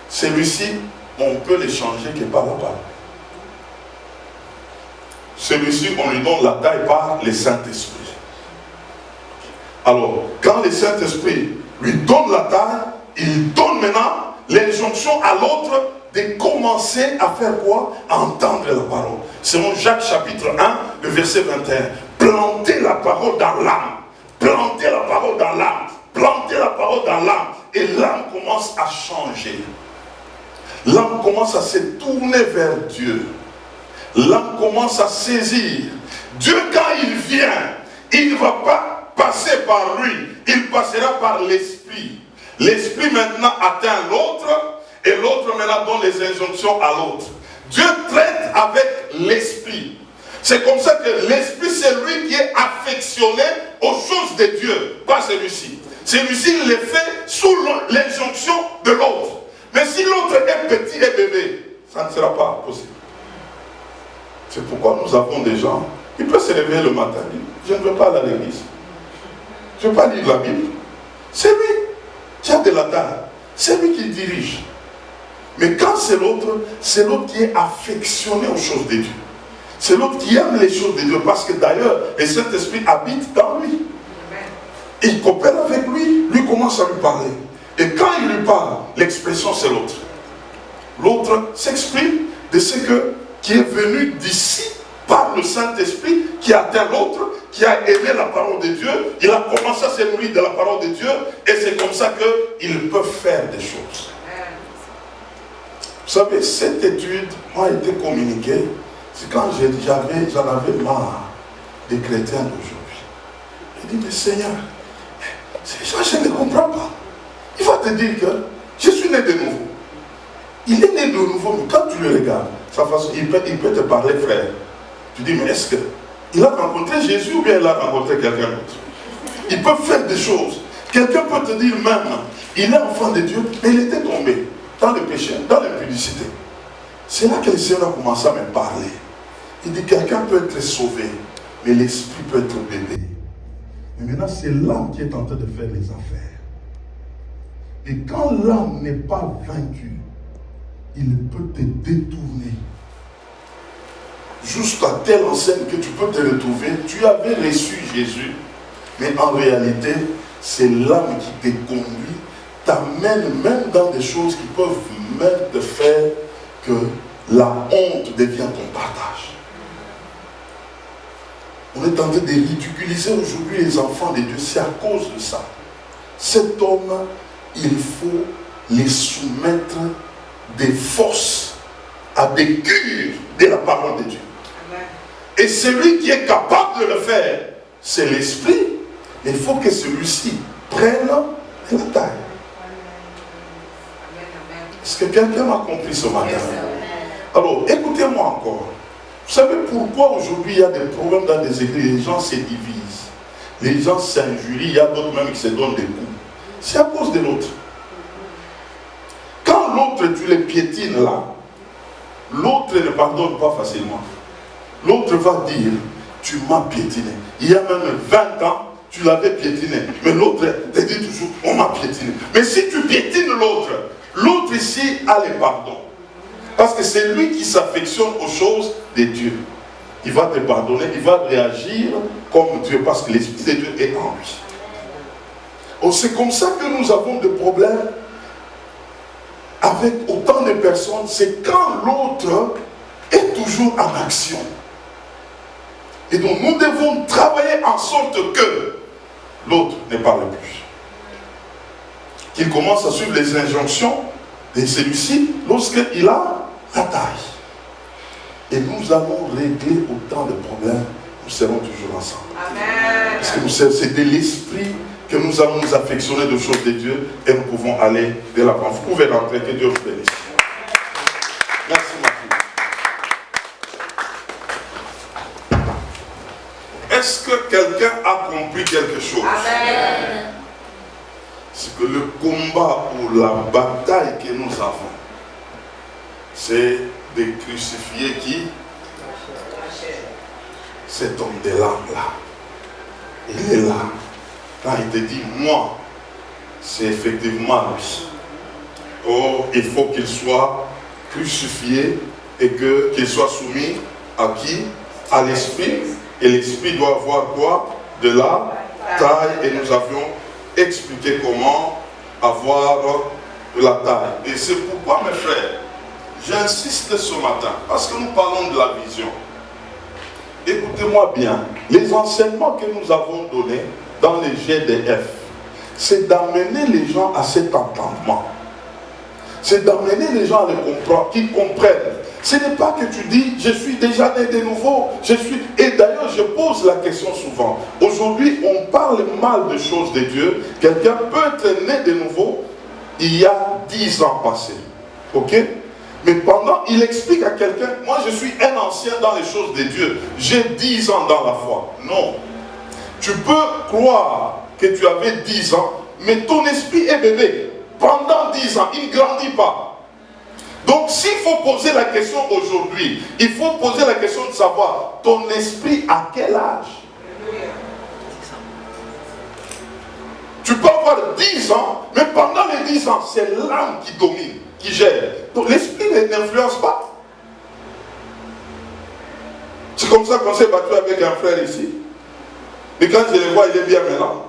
Celui-ci, on peut l'échanger que par la parole. Celui-ci, on lui donne la taille par le Saint-Esprit. Alors, quand le Saint-Esprit lui donne la taille, il donne maintenant l'injonction à l'autre de commencer à faire quoi? À entendre la parole. Selon Jacques chapitre 1, le verset 21. Plantez la parole dans l'âme. Plantez la parole dans l'âme. Plantez la parole dans l'âme. Et l'âme commence à changer. L'âme commence à se tourner vers Dieu. L'âme commence à saisir. Dieu, quand il vient, il ne va pas passer par lui. Il passera par l'esprit. L'esprit maintenant atteint l'autre. Et l'autre maintenant donne les injonctions à l'autre. Dieu traite avec l'esprit. C'est comme ça que l'esprit, c'est lui qui est affectionné aux choses de Dieu. Pas celui-ci. Celui-ci, il les fait sous l'injonction de l'autre. Mais si l'autre est petit et bébé, ça ne sera pas possible. C'est pourquoi nous avons des gens, ils peuvent se réveiller le matin, je ne veux pas aller à l'église. Je ne veux pas lire la Bible. C'est lui qui a de la taille. C'est lui qui dirige. Mais quand c'est l'autre qui est affectionné aux choses de Dieu. C'est l'autre qui aime les choses de Dieu, parce que d'ailleurs, le Saint-Esprit habite dans lui. Il coopère avec lui, lui commence à lui parler. Et quand il lui parle, l'expression c'est l'autre. L'autre s'exprime de ce qui est venu d'ici par le Saint-Esprit, qui a atteint l'autre, qui a aimé la parole de Dieu. Il a commencé à se nourrir de la parole de Dieu, et c'est comme ça qu'ils peuvent faire des choses. Vous savez, cette étude m'a été communiquée, c'est quand j'en avais marre des chrétiens d'aujourd'hui. Je dis, mais Seigneur, ces gens, je ne comprends pas. Il va te dire que je suis né de nouveau. Il est né de nouveau, mais quand tu le regardes, sa façon, il peut te parler, frère. Tu dis, mais est-ce qu'il a rencontré Jésus ou bien il a rencontré quelqu'un d'autre? Il peut faire des choses. Quelqu'un peut te dire même, il est enfant de Dieu, mais il était tombé dans le péché, dans l'impudicité. C'est là que le Seigneur a commencé à me parler. Il dit, quelqu'un peut être sauvé, mais l'esprit peut être bébé. Mais maintenant, c'est l'âme qui est en train de faire les affaires. Et quand l'âme n'est pas vaincue, il peut te détourner. Jusqu'à telle enseigne que tu peux te retrouver, tu avais reçu Jésus, mais en réalité, c'est l'âme qui te conduit, t'amène même dans des choses qui peuvent même te faire que la honte devient ton partage. On est en train de ridiculiser aujourd'hui les enfants de Dieu, c'est à cause de ça. Cet homme, il faut les soumettre des forces à des cures de la parole de Dieu. Et celui qui est capable de le faire, c'est l'esprit. Il faut que celui-ci prenne la taille. Est-ce que quelqu'un m'a compris ce matin? Alors, écoutez-moi encore. Vous savez pourquoi aujourd'hui il y a des problèmes dans des églises? Les gens se divisent. Les gens s'injurient. Il y a d'autres même qui se donnent des coups. C'est à cause de l'autre. Quand l'autre, tu le piétines là, l'autre ne pardonne pas facilement. L'autre va dire, tu m'as piétiné. Il y a même 20 ans, tu l'avais piétiné. Mais l'autre te dit toujours, on m'a piétiné. Mais si tu piétines l'autre, l'autre ici a le pardon. Parce que c'est lui qui s'affectionne aux choses de Dieu. Il va te pardonner, il va réagir comme Dieu, parce que l'Esprit de Dieu est en lui. Oh, c'est comme ça que nous avons des problèmes avec autant de personnes. C'est quand l'autre est toujours en action. Et donc nous devons travailler en sorte que l'autre ne parle plus. Qu'il commence à suivre les injonctions de celui-ci lorsqu'il a la taille. Et nous allons régler autant de problèmes. Nous serons toujours ensemble. Amen. Parce que c'est de l'esprit que nous allons nous affectionner de choses de Dieu et nous pouvons aller de l'avant. Vous pouvez rentrer, que Dieu vous bénisse. Merci ma fille. Est-ce que quelqu'un a compris quelque chose? Amen. C'est que le combat ou la bataille que nous avons, c'est de crucifier qui? Cet homme de l'âme là. Il est là. Quand il te dit, moi, c'est effectivement lui. Oh, il faut qu'il soit crucifié et qu'il soit soumis à qui? À l'esprit. Et l'esprit doit avoir quoi? De la taille. Et nous avions expliqué comment avoir de la taille. Et c'est pourquoi, mes frères, j'insiste ce matin, parce que nous parlons de la vision. Écoutez-moi bien, les enseignements que nous avons donnés dans les GDF, c'est d'amener les gens à cet entendement. C'est d'amener les gens à le comprendre, qu'ils comprennent. Ce n'est pas que tu dis, je suis déjà né de nouveau, Et d'ailleurs, je pose la question souvent. Aujourd'hui, on parle mal de choses de Dieu. Quelqu'un peut être né de nouveau il y a 10 ans passés. Ok? Mais pendant, il explique à quelqu'un, moi je suis un ancien dans les choses de Dieu. J'ai 10 ans dans la foi. Non. Tu peux croire que tu avais 10 ans, mais ton esprit est bébé. Pendant 10 ans, il ne grandit pas. Donc s'il faut poser la question aujourd'hui, il faut poser la question de savoir, ton esprit à quel âge? Tu peux avoir 10 ans, mais pendant les 10 ans, c'est l'âme qui domine, qui gère. Donc l'esprit n'influence pas. C'est comme ça qu'on s'est battu avec un frère ici. Et quand je le vois, il est bien maintenant.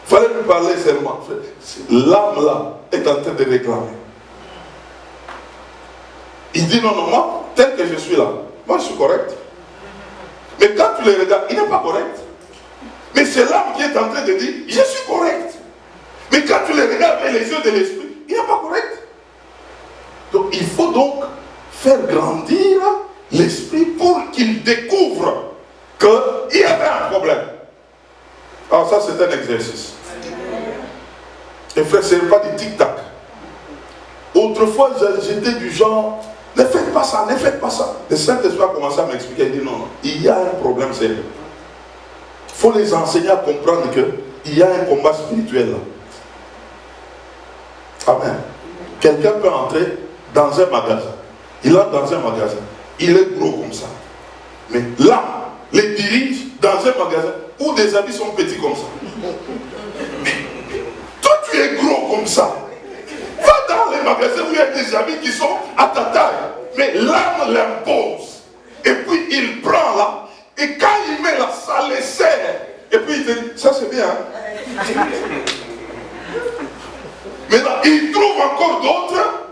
Il fallait lui parler seulement. L'âme là est en train de réclamer. Il dit non, non, moi, tel que je suis là, moi je suis correct. Mais quand tu le regardes, il n'est pas correct. Mais c'est l'âme qui est en train de dire, je suis correct. Mais quand tu le regardes avec les yeux de l'esprit, il n'est pas correct. Donc il faut donc faire grandir l'esprit pour qu'il découvre qu'il y avait un problème. Alors ça c'est un exercice. Et frère, ce n'est pas du tic-tac. Autrefois j'étais du genre, ne faites pas ça, ne faites pas ça. Le Saint-Esprit a commencé à m'expliquer, il dit non, non, il y a un problème sérieux. Il faut les enseigner à comprendre qu'il y a un combat spirituel là. Amen. Quelqu'un peut entrer dans un magasin. Il entre dans un magasin. Il est gros comme ça. Mais l'âme les dirige dans un magasin où des habits sont petits comme ça. Mais toi tu es gros comme ça. Va dans les magasins où il y a des habits qui sont à ta taille. Mais l'âme l'impose. Et puis il prend là. Et quand il met là, ça les serre. Et puis il te dit, ça c'est bien. Hein? Maintenant, il trouve encore d'autres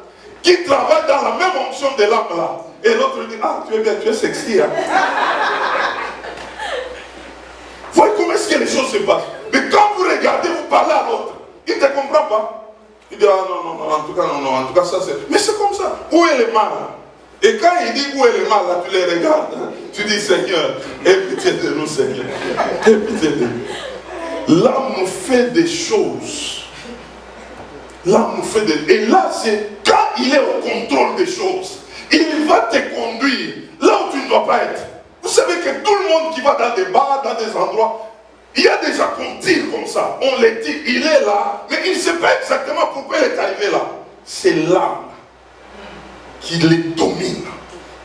qui travaillent dans la même onction de l'âme là. Et l'autre dit, ah tu es bien, tu es sexy. Hein? Voyez comment est-ce que les choses se passent. Mais quand vous regardez, vous parlez à l'autre, il ne te comprend pas. Il dit, ah non, non, non, en tout cas, non, non, en tout cas, ça c'est... Mais c'est comme ça. Où est le mal? Et quand il dit où est le mal, là, tu les regardes. Hein? Tu dis, Seigneur, aie pitié de nous, Seigneur. Aie pitié de nous. L'âme nous fait des choses. L'âme nous fait des... Et là, c'est quand il est au contrôle des choses. Il va te conduire là où tu ne dois pas être. Vous savez que tout le monde qui va dans des bars, dans des endroits, il y a des gens qu'on tire comme ça. On les tire, il est là, mais il ne sait pas exactement pourquoi il est arrivé là. C'est l'âme qui les domine.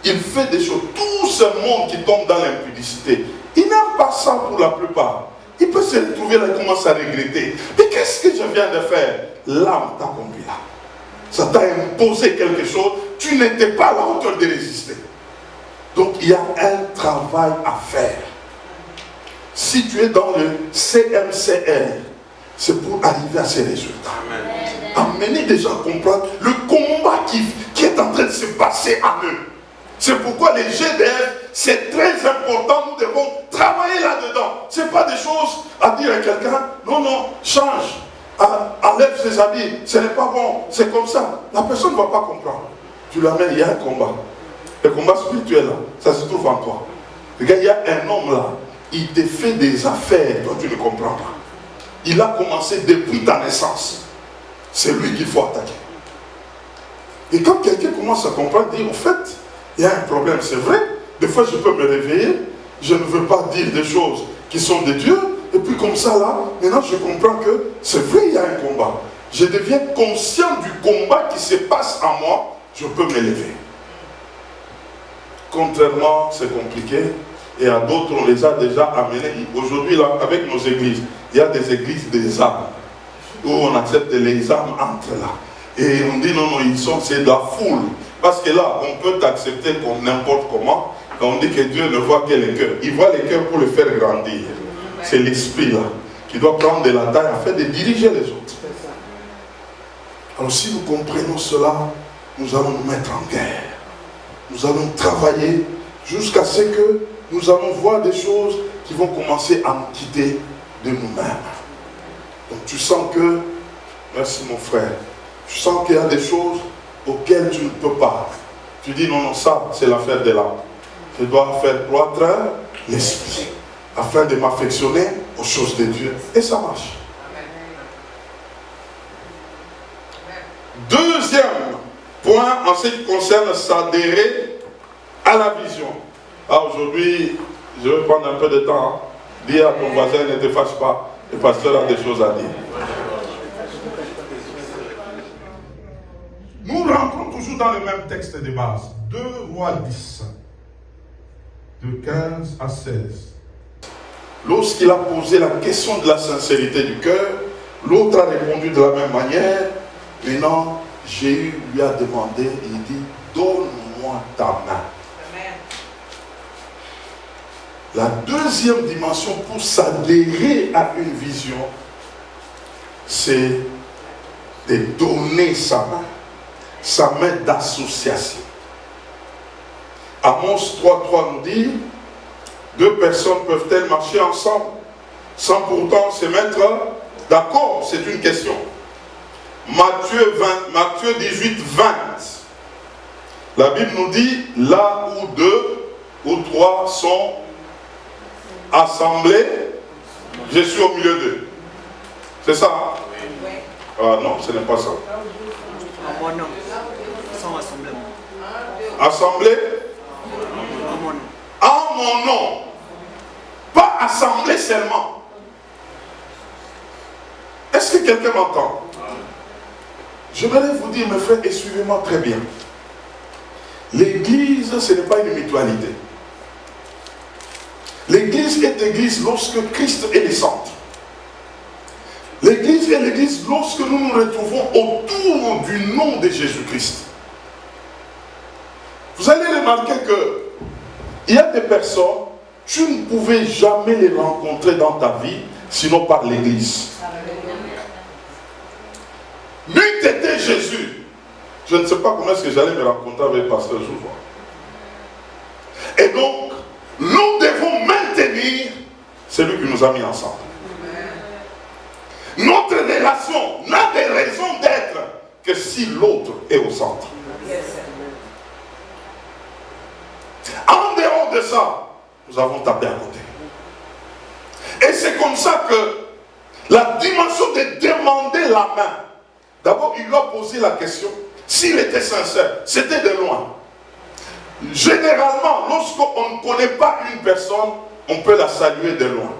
Il fait des choses. Tout ce monde qui tombe dans l'impudicité, il n'aime pas ça pour la plupart. Il peut se retrouver là et commence à regretter. Mais qu'est-ce que je viens de faire? L'âme t'a conduit là. Ça t'a imposé quelque chose. Tu n'étais pas à la hauteur de résister. Donc il y a un travail à faire. Si tu es dans le CMCR, c'est pour arriver à ces résultats. Amener des gens à comprendre le combat qui est en train de se passer en eux. C'est pourquoi les GDF, c'est très important. Nous devons travailler là-dedans. Ce n'est pas des choses à dire à quelqu'un, non, non, change, enlève ses habits, ce n'est pas bon, c'est comme ça. La personne ne va pas comprendre. Tu l'amènes, il y a un combat. Le combat spirituel, là, ça se trouve en toi. Regarde, il y a un homme là, il te fait des affaires, toi tu ne comprends pas. Il a commencé depuis ta naissance. C'est lui qu'il faut attaquer. Et quand quelqu'un commence à comprendre, il dit, au fait, il y a un problème, c'est vrai. Des fois, je peux me réveiller, je ne veux pas dire des choses qui sont de Dieu, et puis comme ça, là, maintenant, je comprends que c'est vrai, il y a un combat. Je deviens conscient du combat qui se passe en moi, je peux m'élever. Contrairement, c'est compliqué, et à d'autres, on les a déjà amenés. Aujourd'hui, là, avec nos églises, il y a des églises des âmes, où on accepte les âmes entre là. Et on dit, non, non, ils sont, c'est de la foule. Parce que là, on peut t'accepter comme n'importe comment, quand on dit que Dieu ne voit que les cœurs. Il voit les cœurs pour les faire grandir. C'est l'esprit là, qui doit prendre de la taille afin de diriger les autres. Alors si nous comprenons cela, nous allons nous mettre en guerre. Nous allons travailler jusqu'à ce que nous allons voir des choses qui vont commencer à nous quitter de nous-mêmes. Donc tu sens que, merci mon frère, tu sens qu'il y a des choses auxquelles tu ne peux pas. Tu dis non, non, ça c'est l'affaire de l'âme. Je dois faire croître l'esprit afin de m'affectionner aux choses de Dieu. Et ça marche. Deuxième point en ce qui concerne s'adhérer à la vision. Ah, aujourd'hui, je vais prendre un peu de temps. Dis à ton voisin, ne te fâche pas. Le pasteur a des choses à dire. Nous rentrons toujours dans le même texte de base. 2 Rois 10, de 15 à 16. Lorsqu'il a posé la question de la sincérité du cœur, l'autre a répondu de la même manière. Maintenant, Jéhu lui a demandé, il dit, donne-moi ta main. La deuxième dimension pour s'adhérer à une vision, c'est de donner sa main d'association. Amos 3.3 nous dit, deux personnes peuvent-elles marcher ensemble sans pourtant se mettre d'accord? C'est une question. Matthieu 18.20. La Bible nous dit, là où deux ou trois sont assemblés, je suis au milieu d'eux. C'est ça, hein? Oui. Ah non, ce n'est pas ça. En mon nom. Sans assemblement. Assemblés? En mon nom. En mon nom. Pas assemblés seulement. Est-ce que quelqu'un m'entend? J'aimerais vous dire, mes frères, et suivez-moi très bien. L'église, ce n'est pas une mutualité. L'église est l'église lorsque Christ est le centre. L'église est l'église lorsque nous nous retrouvons autour du nom de Jésus-Christ. Vous allez remarquer que il y a des personnes, tu ne pouvais jamais les rencontrer dans ta vie, sinon par l'église. N'eût été Jésus, je ne sais pas comment est-ce que j'allais me rencontrer avec Pasteur Jouvois. Et donc, nous devons maintenir celui qui nous a mis ensemble. Notre relation n'a de raison d'être que si l'autre est au centre. En dehors de ça, nous avons tapé à côté. Et c'est comme ça que la dimension de demander la main, d'abord il lui a posé la question, s'il était sincère, c'était de loin. Généralement, lorsqu'on ne connaît pas une personne, on peut la saluer de loin.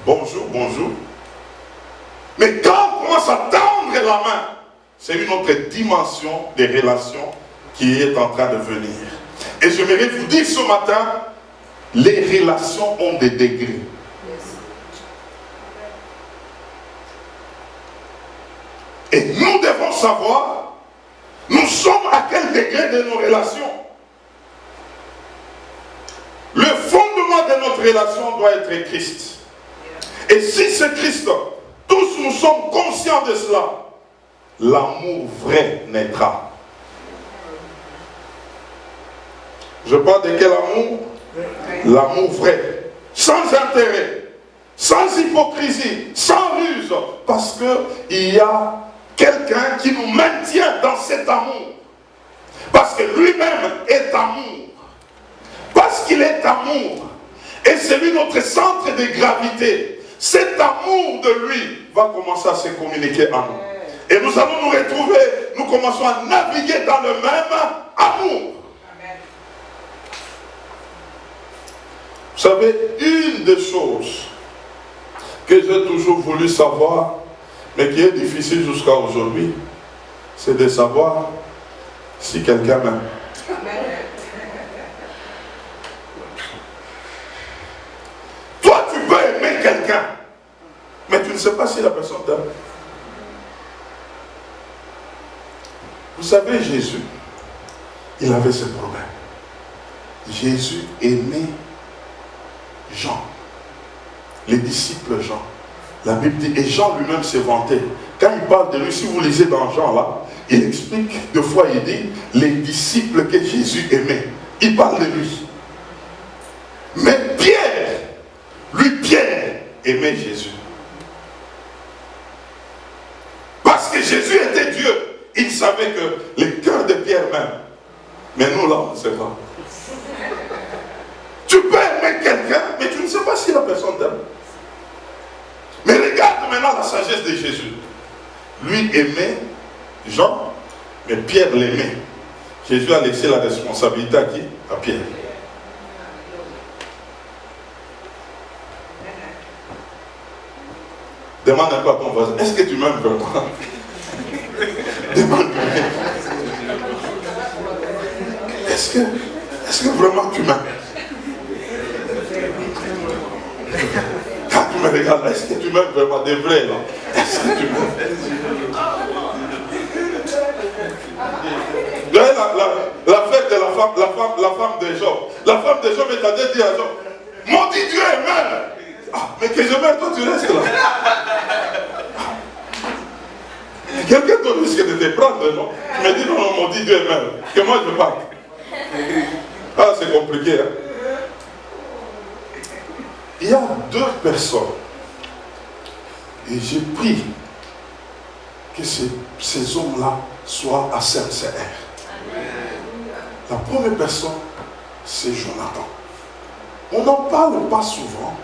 Bonjour, bonjour. Mais quand on commence à tendre la main, c'est une autre dimension des relations qui est en train de venir. Et j'aimerais vous dire ce matin, les relations ont des degrés. Et nous devons savoir, nous sommes à quel degré de nos relations. Le fondement de notre relation doit être Christ. Et si c'est Christ, tous nous sommes conscients de cela, l'amour vrai naîtra. Je parle de quel amour? L'amour vrai. Sans intérêt, sans hypocrisie, sans ruse. Parce qu'il y a quelqu'un qui nous maintient dans cet amour. Parce que lui-même est amour. Parce qu'il est amour. Et c'est lui notre centre de gravité. Cet amour de lui va commencer à se communiquer en nous. Et nous allons nous retrouver, nous commençons à naviguer dans le même amour. Vous savez, une des choses que j'ai toujours voulu savoir, mais qui est difficile jusqu'à aujourd'hui, c'est de savoir si quelqu'un m'aime. Toi, tu peux aimer quelqu'un, mais tu ne sais pas si la personne t'aime. Vous savez, Jésus, il avait ce problème. Jésus aimait Jean, les disciples Jean. La Bible dit, et Jean lui-même s'est vanté. Quand il parle de lui, si vous lisez dans Jean là, il explique deux fois, il dit, les disciples que Jésus aimait. Il parle de lui. Mais Pierre aimait Jésus. Parce que Jésus était Dieu. Il savait que le cœur de Pierre même. Mais nous là, on ne sait pas. Tu peux aimer quelqu'un, mais tu ne sais pas si la personne t'aime. Mais regarde maintenant la sagesse de Jésus. Lui aimait Jean, mais Pierre l'aimait. Jésus a laissé la responsabilité à qui? À Pierre. Demande un peu à ton voisin, est-ce que tu m'aimes vraiment? Demande-moi. Est-ce que vraiment tu m'aimes? Quand tu me regardes, est-ce que tu m'aimes vraiment des vrais là? Est-ce que tu m'aimes? La fête de la femme de Job. La femme de Job est allée dire à Job, Maudit Dieu et meurs. Ah, mais que je meurs, toi tu restes là. Quelqu'un te risque de te prendre, non? Tu me dis non, non, maudit Dieu et meurs. Que moi je parte. Ah, c'est compliqué. Hein? Il y a deux personnes. Et j'ai pris que ces hommes-là soient à sincères. La première personne, c'est Jonathan. On n'en parle pas souvent,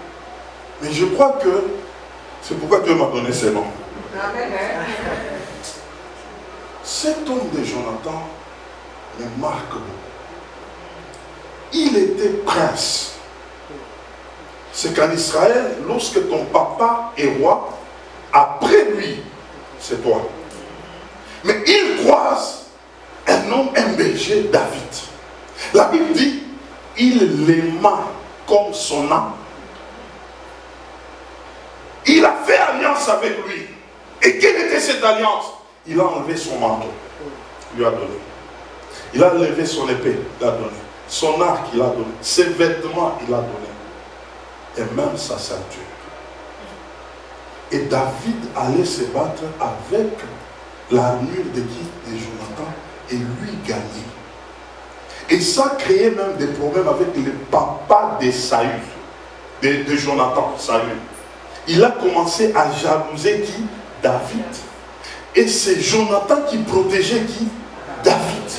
mais je crois que c'est pourquoi Dieu m'a donné ce nom. Cet homme de Jonathan me marque beaucoup. Il était prince. C'est qu'en Israël, lorsque ton papa est roi, après lui, c'est toi. Mais il croise un homme, un berger, David. La Bible dit, il l'aima comme son âme. Il a fait alliance avec lui. Et quelle était cette alliance? Il a enlevé son manteau, il lui a donné. Il a levé son épée, il a donné. Son arc, il a donné. Ses vêtements, il a donné. Et même sa ceinture. Et David allait se battre avec l'armure de qui? De Jonathan, et lui gagner. Et ça créait même des problèmes avec le papa de Saül, de Jonathan, Saül. Il a commencé à jalouser qui? David. Et c'est Jonathan qui protégeait qui? David.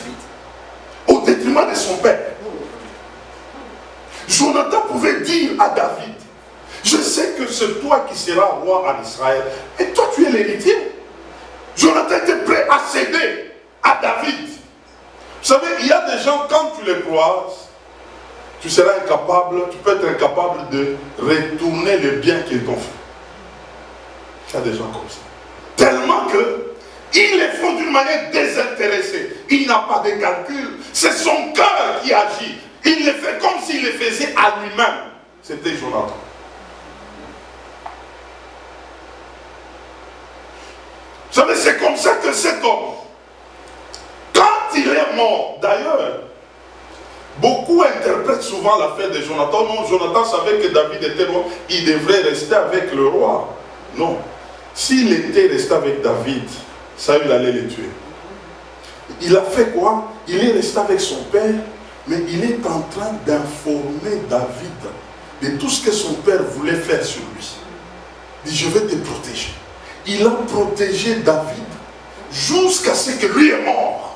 Au détriment de son père. Jonathan pouvait dire à David, je sais que c'est toi qui seras roi en Israël, et toi tu es l'héritier. Jonathan était prêt à céder à David. Vous savez, il y a des gens, quand tu les croises, tu seras incapable, tu peux être incapable de retourner le bien qu'ils t'ont fait. Il y a des gens comme ça. Tellement que ils les font d'une manière désintéressée. Il n'a pas de calcul. C'est son cœur qui agit. Il le fait comme s'il le faisait à lui-même. C'était Jonathan. Vous savez, c'est comme ça que cet homme, quand il est mort, d'ailleurs, beaucoup interprètent souvent l'affaire de Jonathan. Non, Jonathan savait que David était roi. Il devrait rester avec le roi. Non. S'il était resté avec David, Saül allait le tuer. Il a fait quoi? Il est resté avec son père, mais il est en train d'informer David de tout ce que son père voulait faire sur lui. Il dit, je vais te protéger. Il a protégé David jusqu'à ce que lui est mort.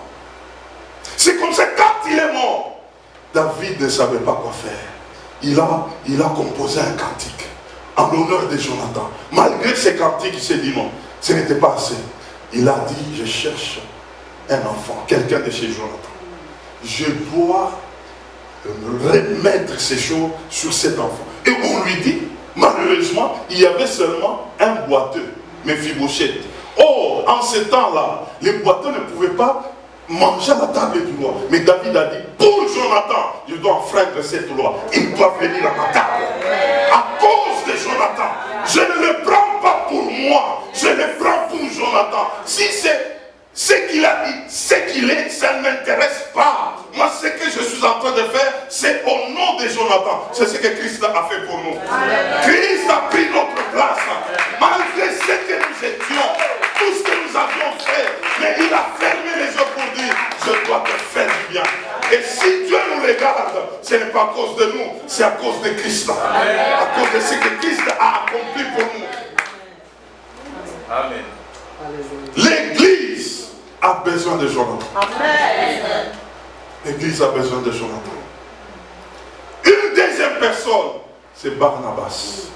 C'est comme ça, quand il est mort, David ne savait pas quoi faire. Il a composé un cantique en l'honneur de Jonathan. Malgré ces cantiques, il s'est dit non, ce n'était pas assez. Il a dit, je cherche un enfant, quelqu'un de chez Jonathan. Je dois remettre ces choses sur cet enfant. Et on lui dit, malheureusement, il y avait seulement un boiteux, Mephibosheth. Or, en ce temps-là, les boiteux ne pouvaient pas manger à la table du roi. Mais David a dit, pour Jonathan, je dois enfreindre cette loi. Il doit venir à ma table. À cause de Jonathan, je ne le prends pas pour moi, je le prends pour Jonathan. Si c'est ce qu'il a dit, ce qu'il est, ça ne m'intéresse pas. Moi, ce que je suis en train de faire, c'est au nom de Jonathan. C'est ce que Christ a fait pour nous. Christ a pris notre place. Malgré ce que nous étions, tout ce que nous avions fait, mais il a fermé les yeux pour dire, je dois te faire du bien. Et si Dieu nous regarde, ce n'est pas à cause de nous, c'est à cause de Christ. À cause de ce que Christ a accompli pour nous. Amen. L'église a besoin de Jonathan. L'église a besoin de Jonathan. Une deuxième personne, c'est Barnabas.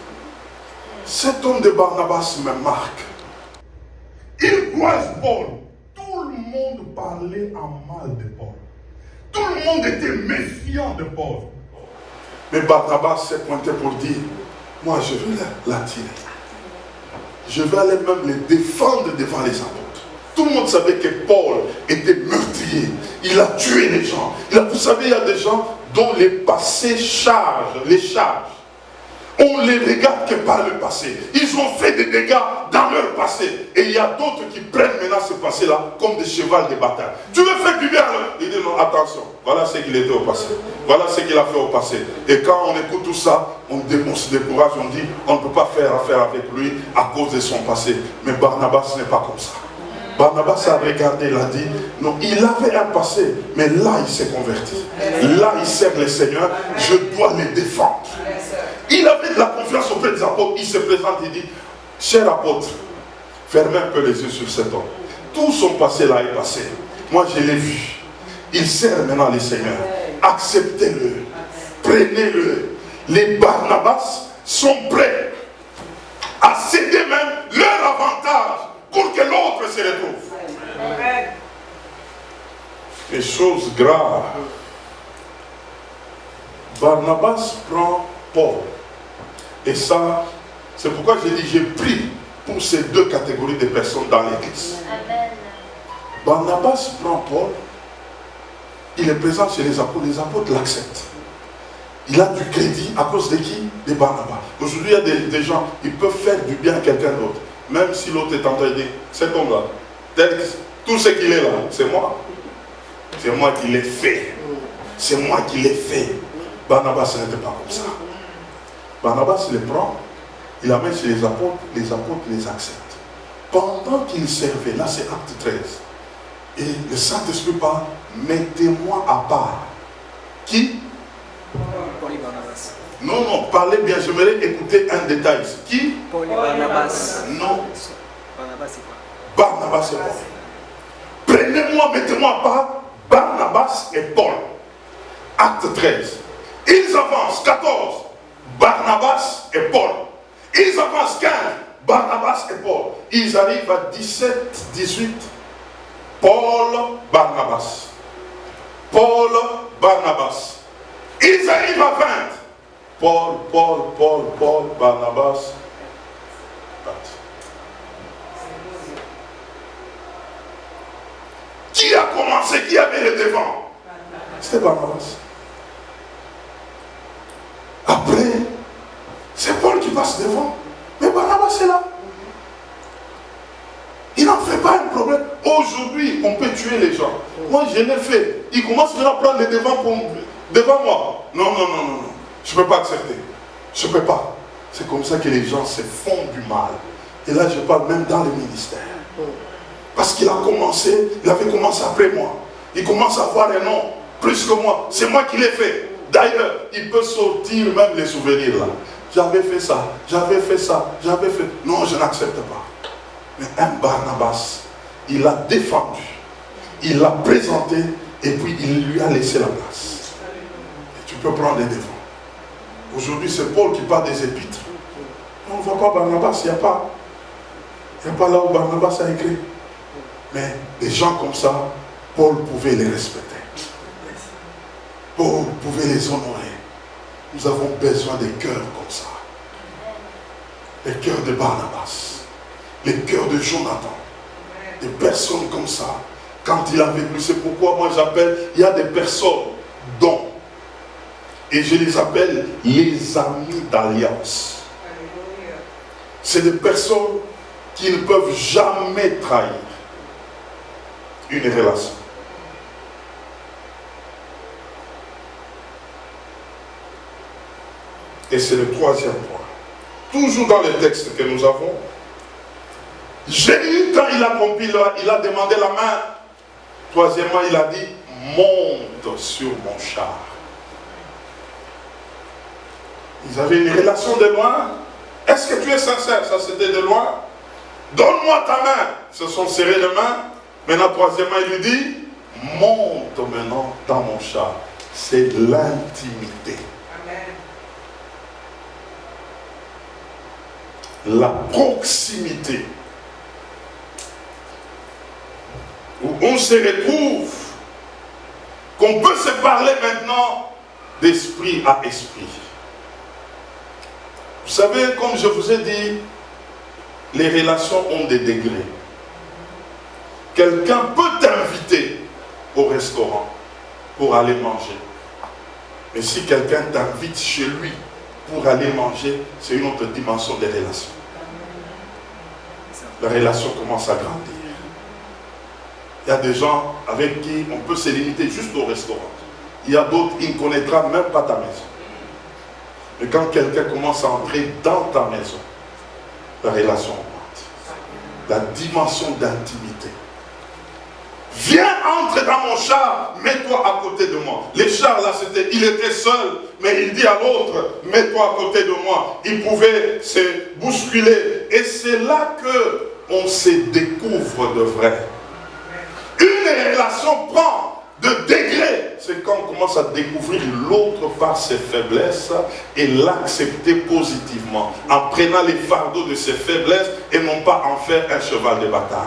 Cet homme de Barnabas me marque. Il croise Paul. Tout le monde parlait en mal de Paul. Tout le monde était méfiant de Paul. Mais Barnabas s'est pointé pour dire, moi je vais l'attirer. Je vais aller même les défendre devant les apôtres. Tout le monde savait que Paul était meurtrier. Il a tué les gens. Vous savez, il y a des gens dont les passés les chargent. On les regarde que par le passé. Ils ont fait des dégâts dans leur passé. Et il y a d'autres qui prennent maintenant ce passé-là comme des chevals de bataille. Tu veux faire du bien, là? Il dit non, attention. Voilà ce qu'il était au passé. Voilà ce qu'il a fait au passé. Et quand on écoute tout ça, on se décourage, on dit on ne peut pas faire affaire avec lui à cause de son passé. Mais Barnabas n'est pas comme ça. Barnabas a regardé, il a dit, non, il avait un passé, mais là il s'est converti. Là il sert le Seigneur, je dois le défendre. Il avait de la confiance auprès des apôtres, il se présente et dit, cher apôtre, fermez un peu les yeux sur cet homme. Tout son passé là est passé. Moi je l'ai vu. Il sert maintenant le Seigneur. Acceptez-le. Prenez-le. Les Barnabas sont prêts à céder même leur avantage pour que l'autre se retrouve. Les choses graves. Barnabas prend Paul. Et ça, c'est pourquoi j'ai dit, j'ai pris pour ces deux catégories de personnes dans l'église. Barnabas prend Paul. Il est présent chez les apôtres l'acceptent. Il a du crédit à cause de qui? De Barnabas. Aujourd'hui, il y a des gens, ils peuvent faire du bien à quelqu'un d'autre. Même si l'autre est en train de dire, cet homme-là, tout ce qu'il est là, c'est moi. C'est moi qui l'ai fait. C'est moi qui l'ai fait. Barnabas, ce n'était pas comme ça. Barnabas les prend, il amène chez les apôtres les acceptent. Pendant qu'il servait, là c'est acte 13, et le Saint-Esprit parle, mettez-moi à part. Qui? Paul et Barnabas. Non, non, parlez bien, j'aimerais écouter un détail. Qui? Paul et Barnabas. Non. Barnabas c'est quoi? Barnabas et Paul. Prenez-moi, mettez-moi à part Barnabas et Paul. Acte 13. Ils avancent, 14. Barnabas et Paul. Ils avancent 15. Barnabas et Paul. Ils arrivent à 17, 18. Paul, Barnabas. Paul, Barnabas. Ils arrivent à 20. Paul, Barnabas. Qui a commencé? Qui avait le devant? C'était Barnabas. Après, c'est Paul qui passe devant. Mais Barnabas est là. Il n'en fait pas un problème. Aujourd'hui, on peut tuer les gens. Moi, je l'ai fait. Il commence maintenant à prendre le devant devant moi. Non. Je ne peux pas accepter. Je ne peux pas. C'est comme ça que les gens se font du mal. Et là, je parle même dans le ministère. Parce qu'il a commencé, il avait commencé après moi. Il commence à avoir un nom plus que moi. C'est moi qui l'ai fait. D'ailleurs, il peut sortir même les souvenirs là. J'avais fait ça, j'avais fait ça, j'avais fait... Non, je n'accepte pas. Mais un Barnabas, il l'a défendu. Il l'a présenté et puis il lui a laissé la place. Et tu peux prendre les devants. Aujourd'hui, c'est Paul qui parle des épîtres. On ne voit pas Barnabas, il n'y a pas. Il n'y a pas là où Barnabas a écrit. Mais des gens comme ça, Paul pouvait les respecter. Paul pouvait les honorer. Nous avons besoin des cœurs comme ça. Les cœurs de Barnabas. Les cœurs de Jonathan. Des personnes comme ça. Quand il a vécu, c'est pourquoi moi j'appelle, il y a des personnes dont, et je les appelle les amis d'alliance. C'est des personnes qui ne peuvent jamais trahir une relation. Et c'est le troisième point. Toujours dans le texte que nous avons, Jésus, quand il a accompli, il a demandé la main. Troisièmement, il a dit, monte sur mon char. Ils avaient une relation de loin. Est-ce que tu es sincère? Ça c'était de loin. Donne-moi ta main. Ils se sont serrés les mains. Maintenant, troisièmement, il lui dit, monte maintenant dans mon char. C'est l'intimité. La proximité. Où on se retrouve, qu'on peut se parler maintenant d'esprit à esprit. Vous savez, comme je vous ai dit, les relations ont des degrés. Quelqu'un peut t'inviter au restaurant pour aller manger. Mais si quelqu'un t'invite chez lui pour aller manger, c'est une autre dimension des relations. La relation commence à grandir. Il y a des gens avec qui on peut se limiter juste au restaurant. Il y a d'autres, il ne connaîtra même pas ta maison. Mais quand quelqu'un commence à entrer dans ta maison, la relation augmente. La dimension d'intimité. Viens, entre dans mon char, mets-toi à côté de moi. Les chars là, il était seul, mais il dit à l'autre, mets-toi à côté de moi. Il pouvait se bousculer. Et c'est là qu'on se découvre de vrai. Une relation prend de degrés. C'est quand on commence à découvrir l'autre par ses faiblesses et l'accepter positivement, en prenant les fardeaux de ses faiblesses et non pas en faire un cheval de bataille.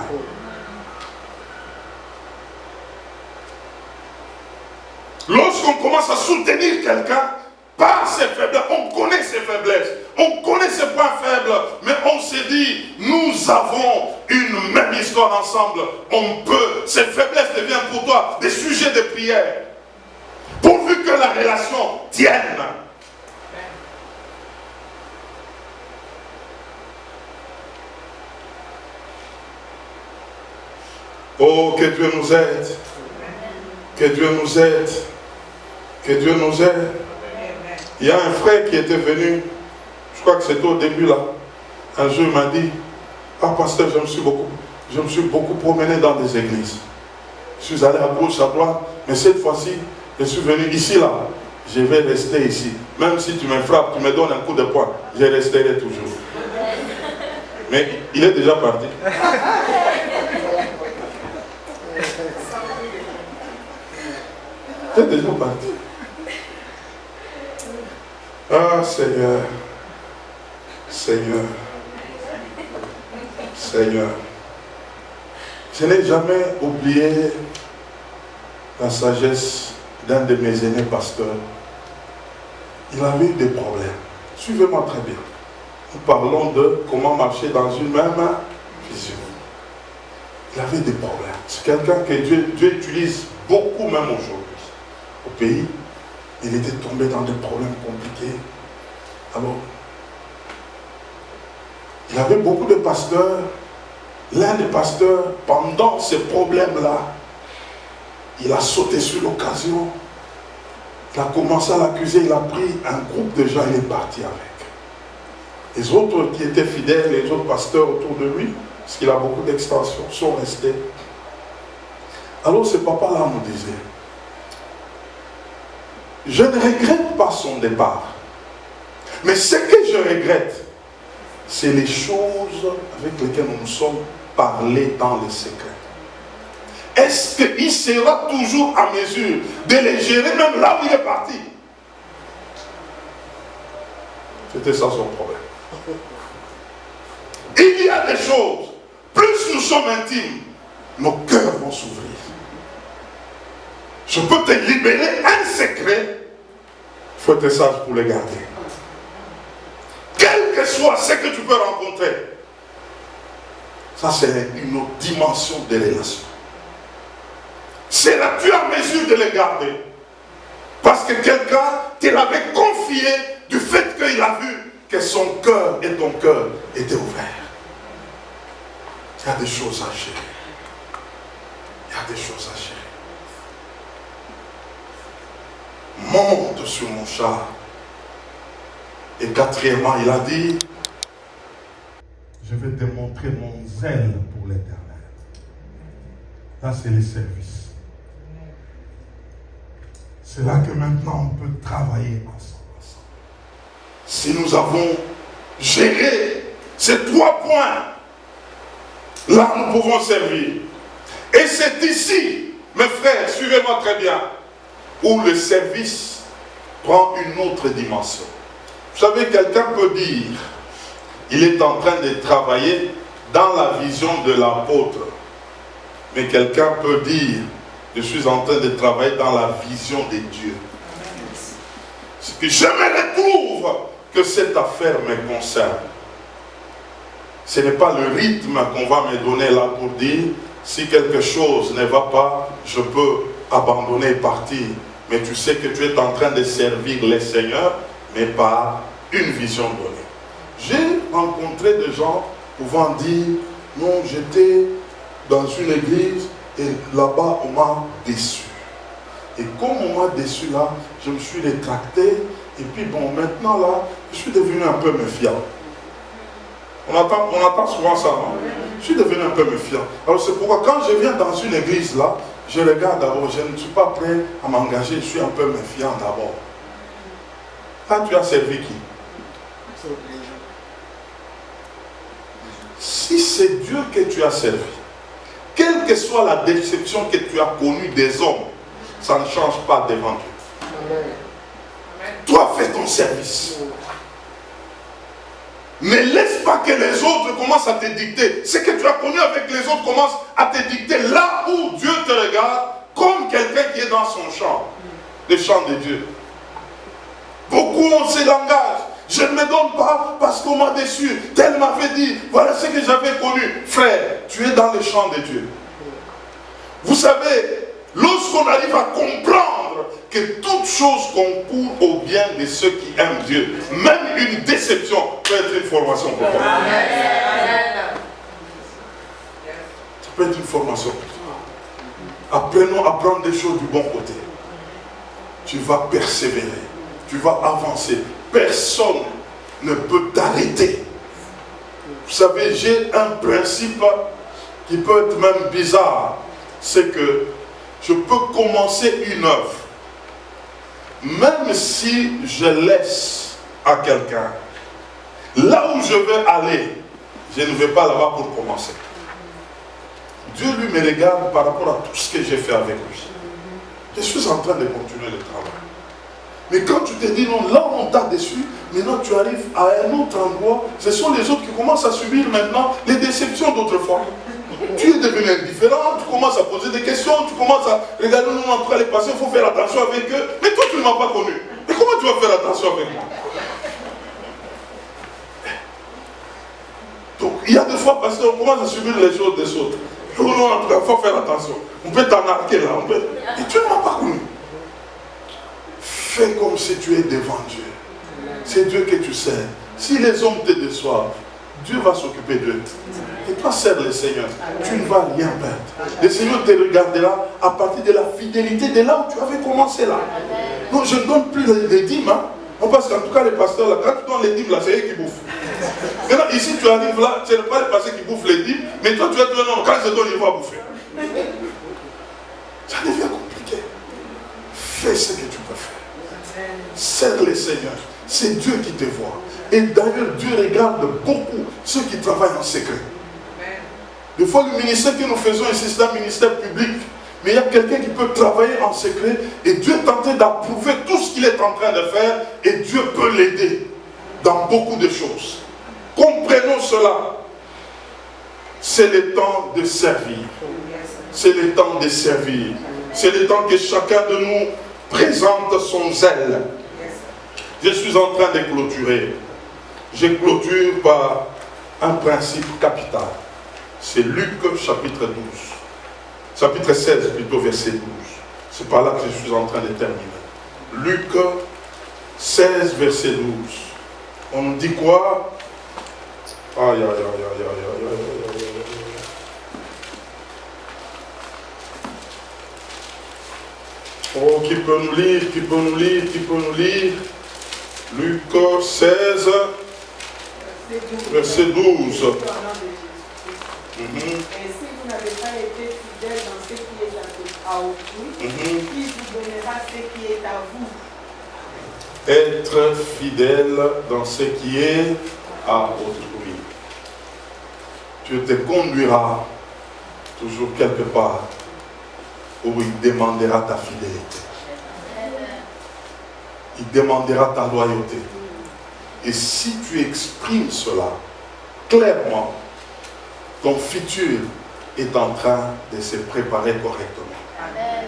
Lorsqu'on commence à soutenir quelqu'un par ses faiblesses, on connaît ses faiblesses, on connaît ses points faibles, mais on s'est dit, nous avons une même histoire ensemble, on peut, ces faiblesses deviennent pour toi des sujets de prière, pourvu que la relation tienne. Oh, que Dieu nous aide, que Dieu nous aide, que Dieu nous aide. Il y a un frère qui était venu, je crois que c'était au début là, un jour il m'a dit, ah pasteur, je me suis beaucoup promené dans des églises. Je suis allé à gauche, à droite, mais cette fois-ci, je suis venu ici là, je vais rester ici. Même si tu me frappes, tu me donnes un coup de poing, je resterai toujours. Mais il est déjà parti. Il est déjà parti. Ah Seigneur, Seigneur, Seigneur. Je n'ai jamais oublié la sagesse d'un de mes aînés pasteurs. Il avait eu des problèmes. Suivez-moi très bien. Nous parlons de comment marcher dans une même vision. Il avait des problèmes. C'est quelqu'un que Dieu utilise beaucoup même aujourd'hui. Au pays, il était tombé dans des problèmes compliqués. Alors, il avait beaucoup de pasteurs. L'un des pasteurs, pendant ces problèmes-là, il a sauté sur l'occasion. Il a commencé à l'accuser. Il a pris un groupe de gens et il est parti avec. Les autres qui étaient fidèles, les autres pasteurs autour de lui, parce qu'il a beaucoup d'extensions, sont restés. Alors ce papa-là nous disait, je ne regrette pas son départ. Mais ce que je regrette, c'est les choses avec lesquelles nous nous sommes parlé dans le secret. Est-ce qu'il sera toujours en mesure de les gérer même là où il est parti? C'était ça son problème. Il y a des choses, plus nous sommes intimes, nos cœurs vont s'ouvrir. Je peux te libérer un secret, il faut être sage pour le garder. Quel que soit ce que tu peux rencontrer, ça c'est une autre dimension de relation. Seras-tu en mesure de les garder? Parce que quelqu'un te l'avait confié du fait qu'il a vu que son cœur et ton cœur étaient ouverts. Il y a des choses à gérer. Il y a des choses à gérer. Monte sur mon char. Et quatrièmement, il a dit, je vais te montrer mon zèle pour l'Éternel. Là, c'est les services. C'est là que maintenant on peut travailler ensemble. Si nous avons géré ces 3 points, là nous pouvons servir. Et c'est ici, mes frères, suivez-moi très bien, où le service prend une autre dimension. Vous savez, quelqu'un peut dire, il est en train de travailler dans la vision de l'apôtre. Mais quelqu'un peut dire, je suis en train de travailler dans la vision de Dieu. C'est que je me retrouve que cette affaire me concerne. Ce n'est pas le rythme qu'on va me donner là pour dire, si quelque chose ne va pas, je peux abandonner et partir. Mais tu sais que tu es en train de servir les seigneurs, mais par une vision donnée. J'ai rencontré des gens pouvant dire, non, j'étais dans une église et là-bas on m'a déçu. Et comme on m'a déçu là, je me suis rétracté. Et puis bon, maintenant là, je suis devenu un peu méfiant. On entend souvent ça, non? Je suis devenu un peu méfiant. Alors c'est pourquoi quand je viens dans une église là, je regarde d'abord, je ne suis pas prêt à m'engager, je suis un peu méfiant d'abord. Quand tu as servi qui? Si c'est Dieu que tu as servi, quelle que soit la déception que tu as connue des hommes, ça ne change pas devant Dieu. Toi, fais ton service. Ne laisse pas que les autres commencent à te dicter. Ce que tu as connu avec les autres commence à te dicter là où Dieu te regarde, comme quelqu'un qui est dans son champ, le champ de Dieu. Beaucoup ont ce langage. Je ne me donne pas parce qu'on m'a déçu. Tel m'avait dit, voilà ce que j'avais connu. Frère, tu es dans le champ de Dieu. Vous savez, lorsqu'on arrive à comprendre que toute chose concourt au bien de ceux qui aiment Dieu, même une déception peut être une formation pour toi. Ça peut être une formation pour toi. Apprenons à prendre des choses du bon côté. Tu vas persévérer. Tu vas avancer. Personne ne peut t'arrêter. Vous savez, j'ai un principe qui peut être même bizarre. C'est que je peux commencer une œuvre. Même si je laisse à quelqu'un, là où je veux aller, je ne vais pas là-bas pour commencer. Dieu lui me regarde par rapport à tout ce que j'ai fait avec lui. Je suis en train de continuer le travail. Mais quand tu te dis non, là on t'a déçu, maintenant tu arrives à un autre endroit, ce sont les autres qui commencent à subir maintenant les déceptions d'autrefois. Tu es devenu indifférent, tu commences à poser des questions, tu commences à regarder, nous en train de passer, il faut faire attention avec eux. Mais toi tu ne m'as pas connu. Mais comment tu vas faire attention avec moi? Donc il y a des fois parce qu'on commence à subir les choses des autres. Nous en tout cas, il faut faire attention. On peut t'arnaquer là, on peut... Et tu ne m'as pas connu. Fais comme si tu es devant Dieu. C'est Dieu que tu sers. Si les hommes te déçoivent, Dieu va s'occuper d'eux. Et toi, sers le Seigneur. Tu ne vas rien perdre. Le Seigneur te regardera à partir de la fidélité de là où tu avais commencé là. Non, je ne donne plus les dîmes. Hein. Parce qu'en tout cas, les pasteurs, là, quand tu donnes les dîmes, là, c'est eux qui bouffent. Maintenant, ici, tu arrives là, ce n'est pas les pasteurs qui bouffent les dîmes, mais toi, tu vas te dire, non, quand je donne, il va bouffer. Ça devient compliqué. Fais ce que tu peux faire. Sers le Seigneur. C'est Dieu qui te voit. Et d'ailleurs, Dieu regarde beaucoup ceux qui travaillent en secret. Des fois, le ministère que nous faisons ici, c'est un ministère public. Mais il y a quelqu'un qui peut travailler en secret et Dieu est en train d'approuver tout ce qu'il est en train de faire et Dieu peut l'aider dans beaucoup de choses. Comprenons cela. C'est le temps de servir. C'est le temps de servir. C'est le temps que chacun de nous présente son zèle. Je suis en train de clôturer. Je clôture par un principe capital. C'est Luc chapitre 12. Chapitre 16 plutôt, verset 12. C'est par là que je suis en train de terminer. Luc 16, verset 12. On nous dit quoi? Aïe, aïe, aïe, aïe, aïe, aïe, aïe, aïe, aïe. Oh, qui peut nous lire, qui peut nous lire, qui peut nous lire? Luc 16, verset 12. Et si vous n'avez pas été fidèle dans ce qui est à autrui, qui vous donnera ce qui est à vous? Être fidèle dans ce qui est à autrui. Dieu te conduira toujours quelque part où il demandera ta fidélité. Il demandera ta loyauté. Et si tu exprimes cela clairement, ton futur est en train de se préparer correctement. Amen.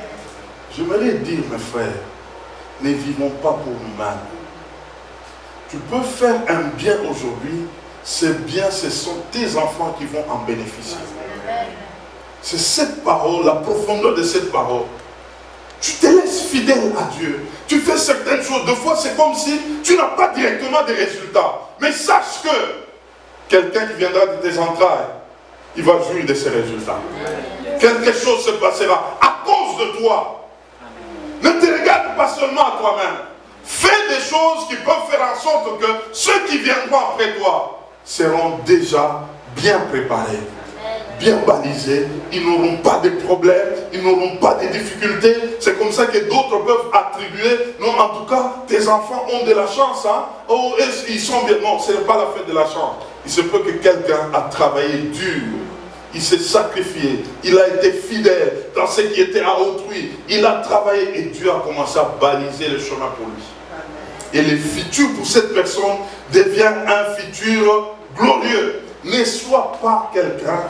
J'aimerais dire, mes frères, ne vivons pas pour nous-mêmes. Tu peux faire un bien aujourd'hui, ce bien, ce sont tes enfants qui vont en bénéficier. C'est cette parole, la profondeur de cette parole. Tu te laisses fidèle à Dieu. Tu fais certaines choses. Des fois, c'est comme si tu n'as pas directement des résultats. Mais sache que quelqu'un qui viendra de tes entrailles, il va jouir de ses résultats. Quelque chose se passera à cause de toi. Ne te regarde pas seulement à toi-même. Fais des choses qui peuvent faire en sorte que ceux qui viendront après toi seront déjà bien préparés, bien balisés. Ils n'auront pas de problèmes, ils n'auront pas de difficultés. C'est comme ça que d'autres peuvent attribuer. Non, en tout cas, tes enfants ont de la chance. Hein? Oh, ils sont bien. Non, ce n'est pas la fête de la chance. Il se peut que quelqu'un a travaillé dur. Il s'est sacrifié, il a été fidèle dans ce qui était à autrui. Il a travaillé et Dieu a commencé à baliser le chemin pour lui. Et le futur pour cette personne devient un futur glorieux. Ne sois pas quelqu'un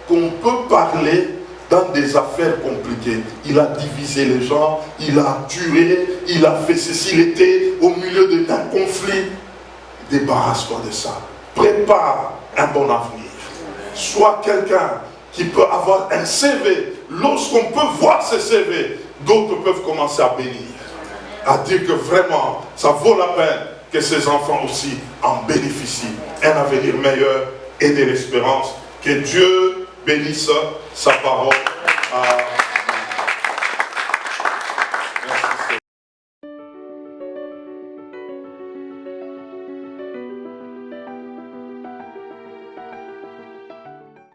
qu'on peut parler dans des affaires compliquées. Il a divisé les gens, il a tué, il a fait ceci, il était au milieu d'un conflit. Débarrasse-toi de ça. Prépare un bon avenir. Sois quelqu'un qui peut avoir un CV. Lorsqu'on peut voir ce CV, d'autres peuvent commencer à bénir. À dire que vraiment, ça vaut la peine que ces enfants aussi en bénéficient. Un avenir meilleur et de l'espérance. Que Dieu bénisse sa parole.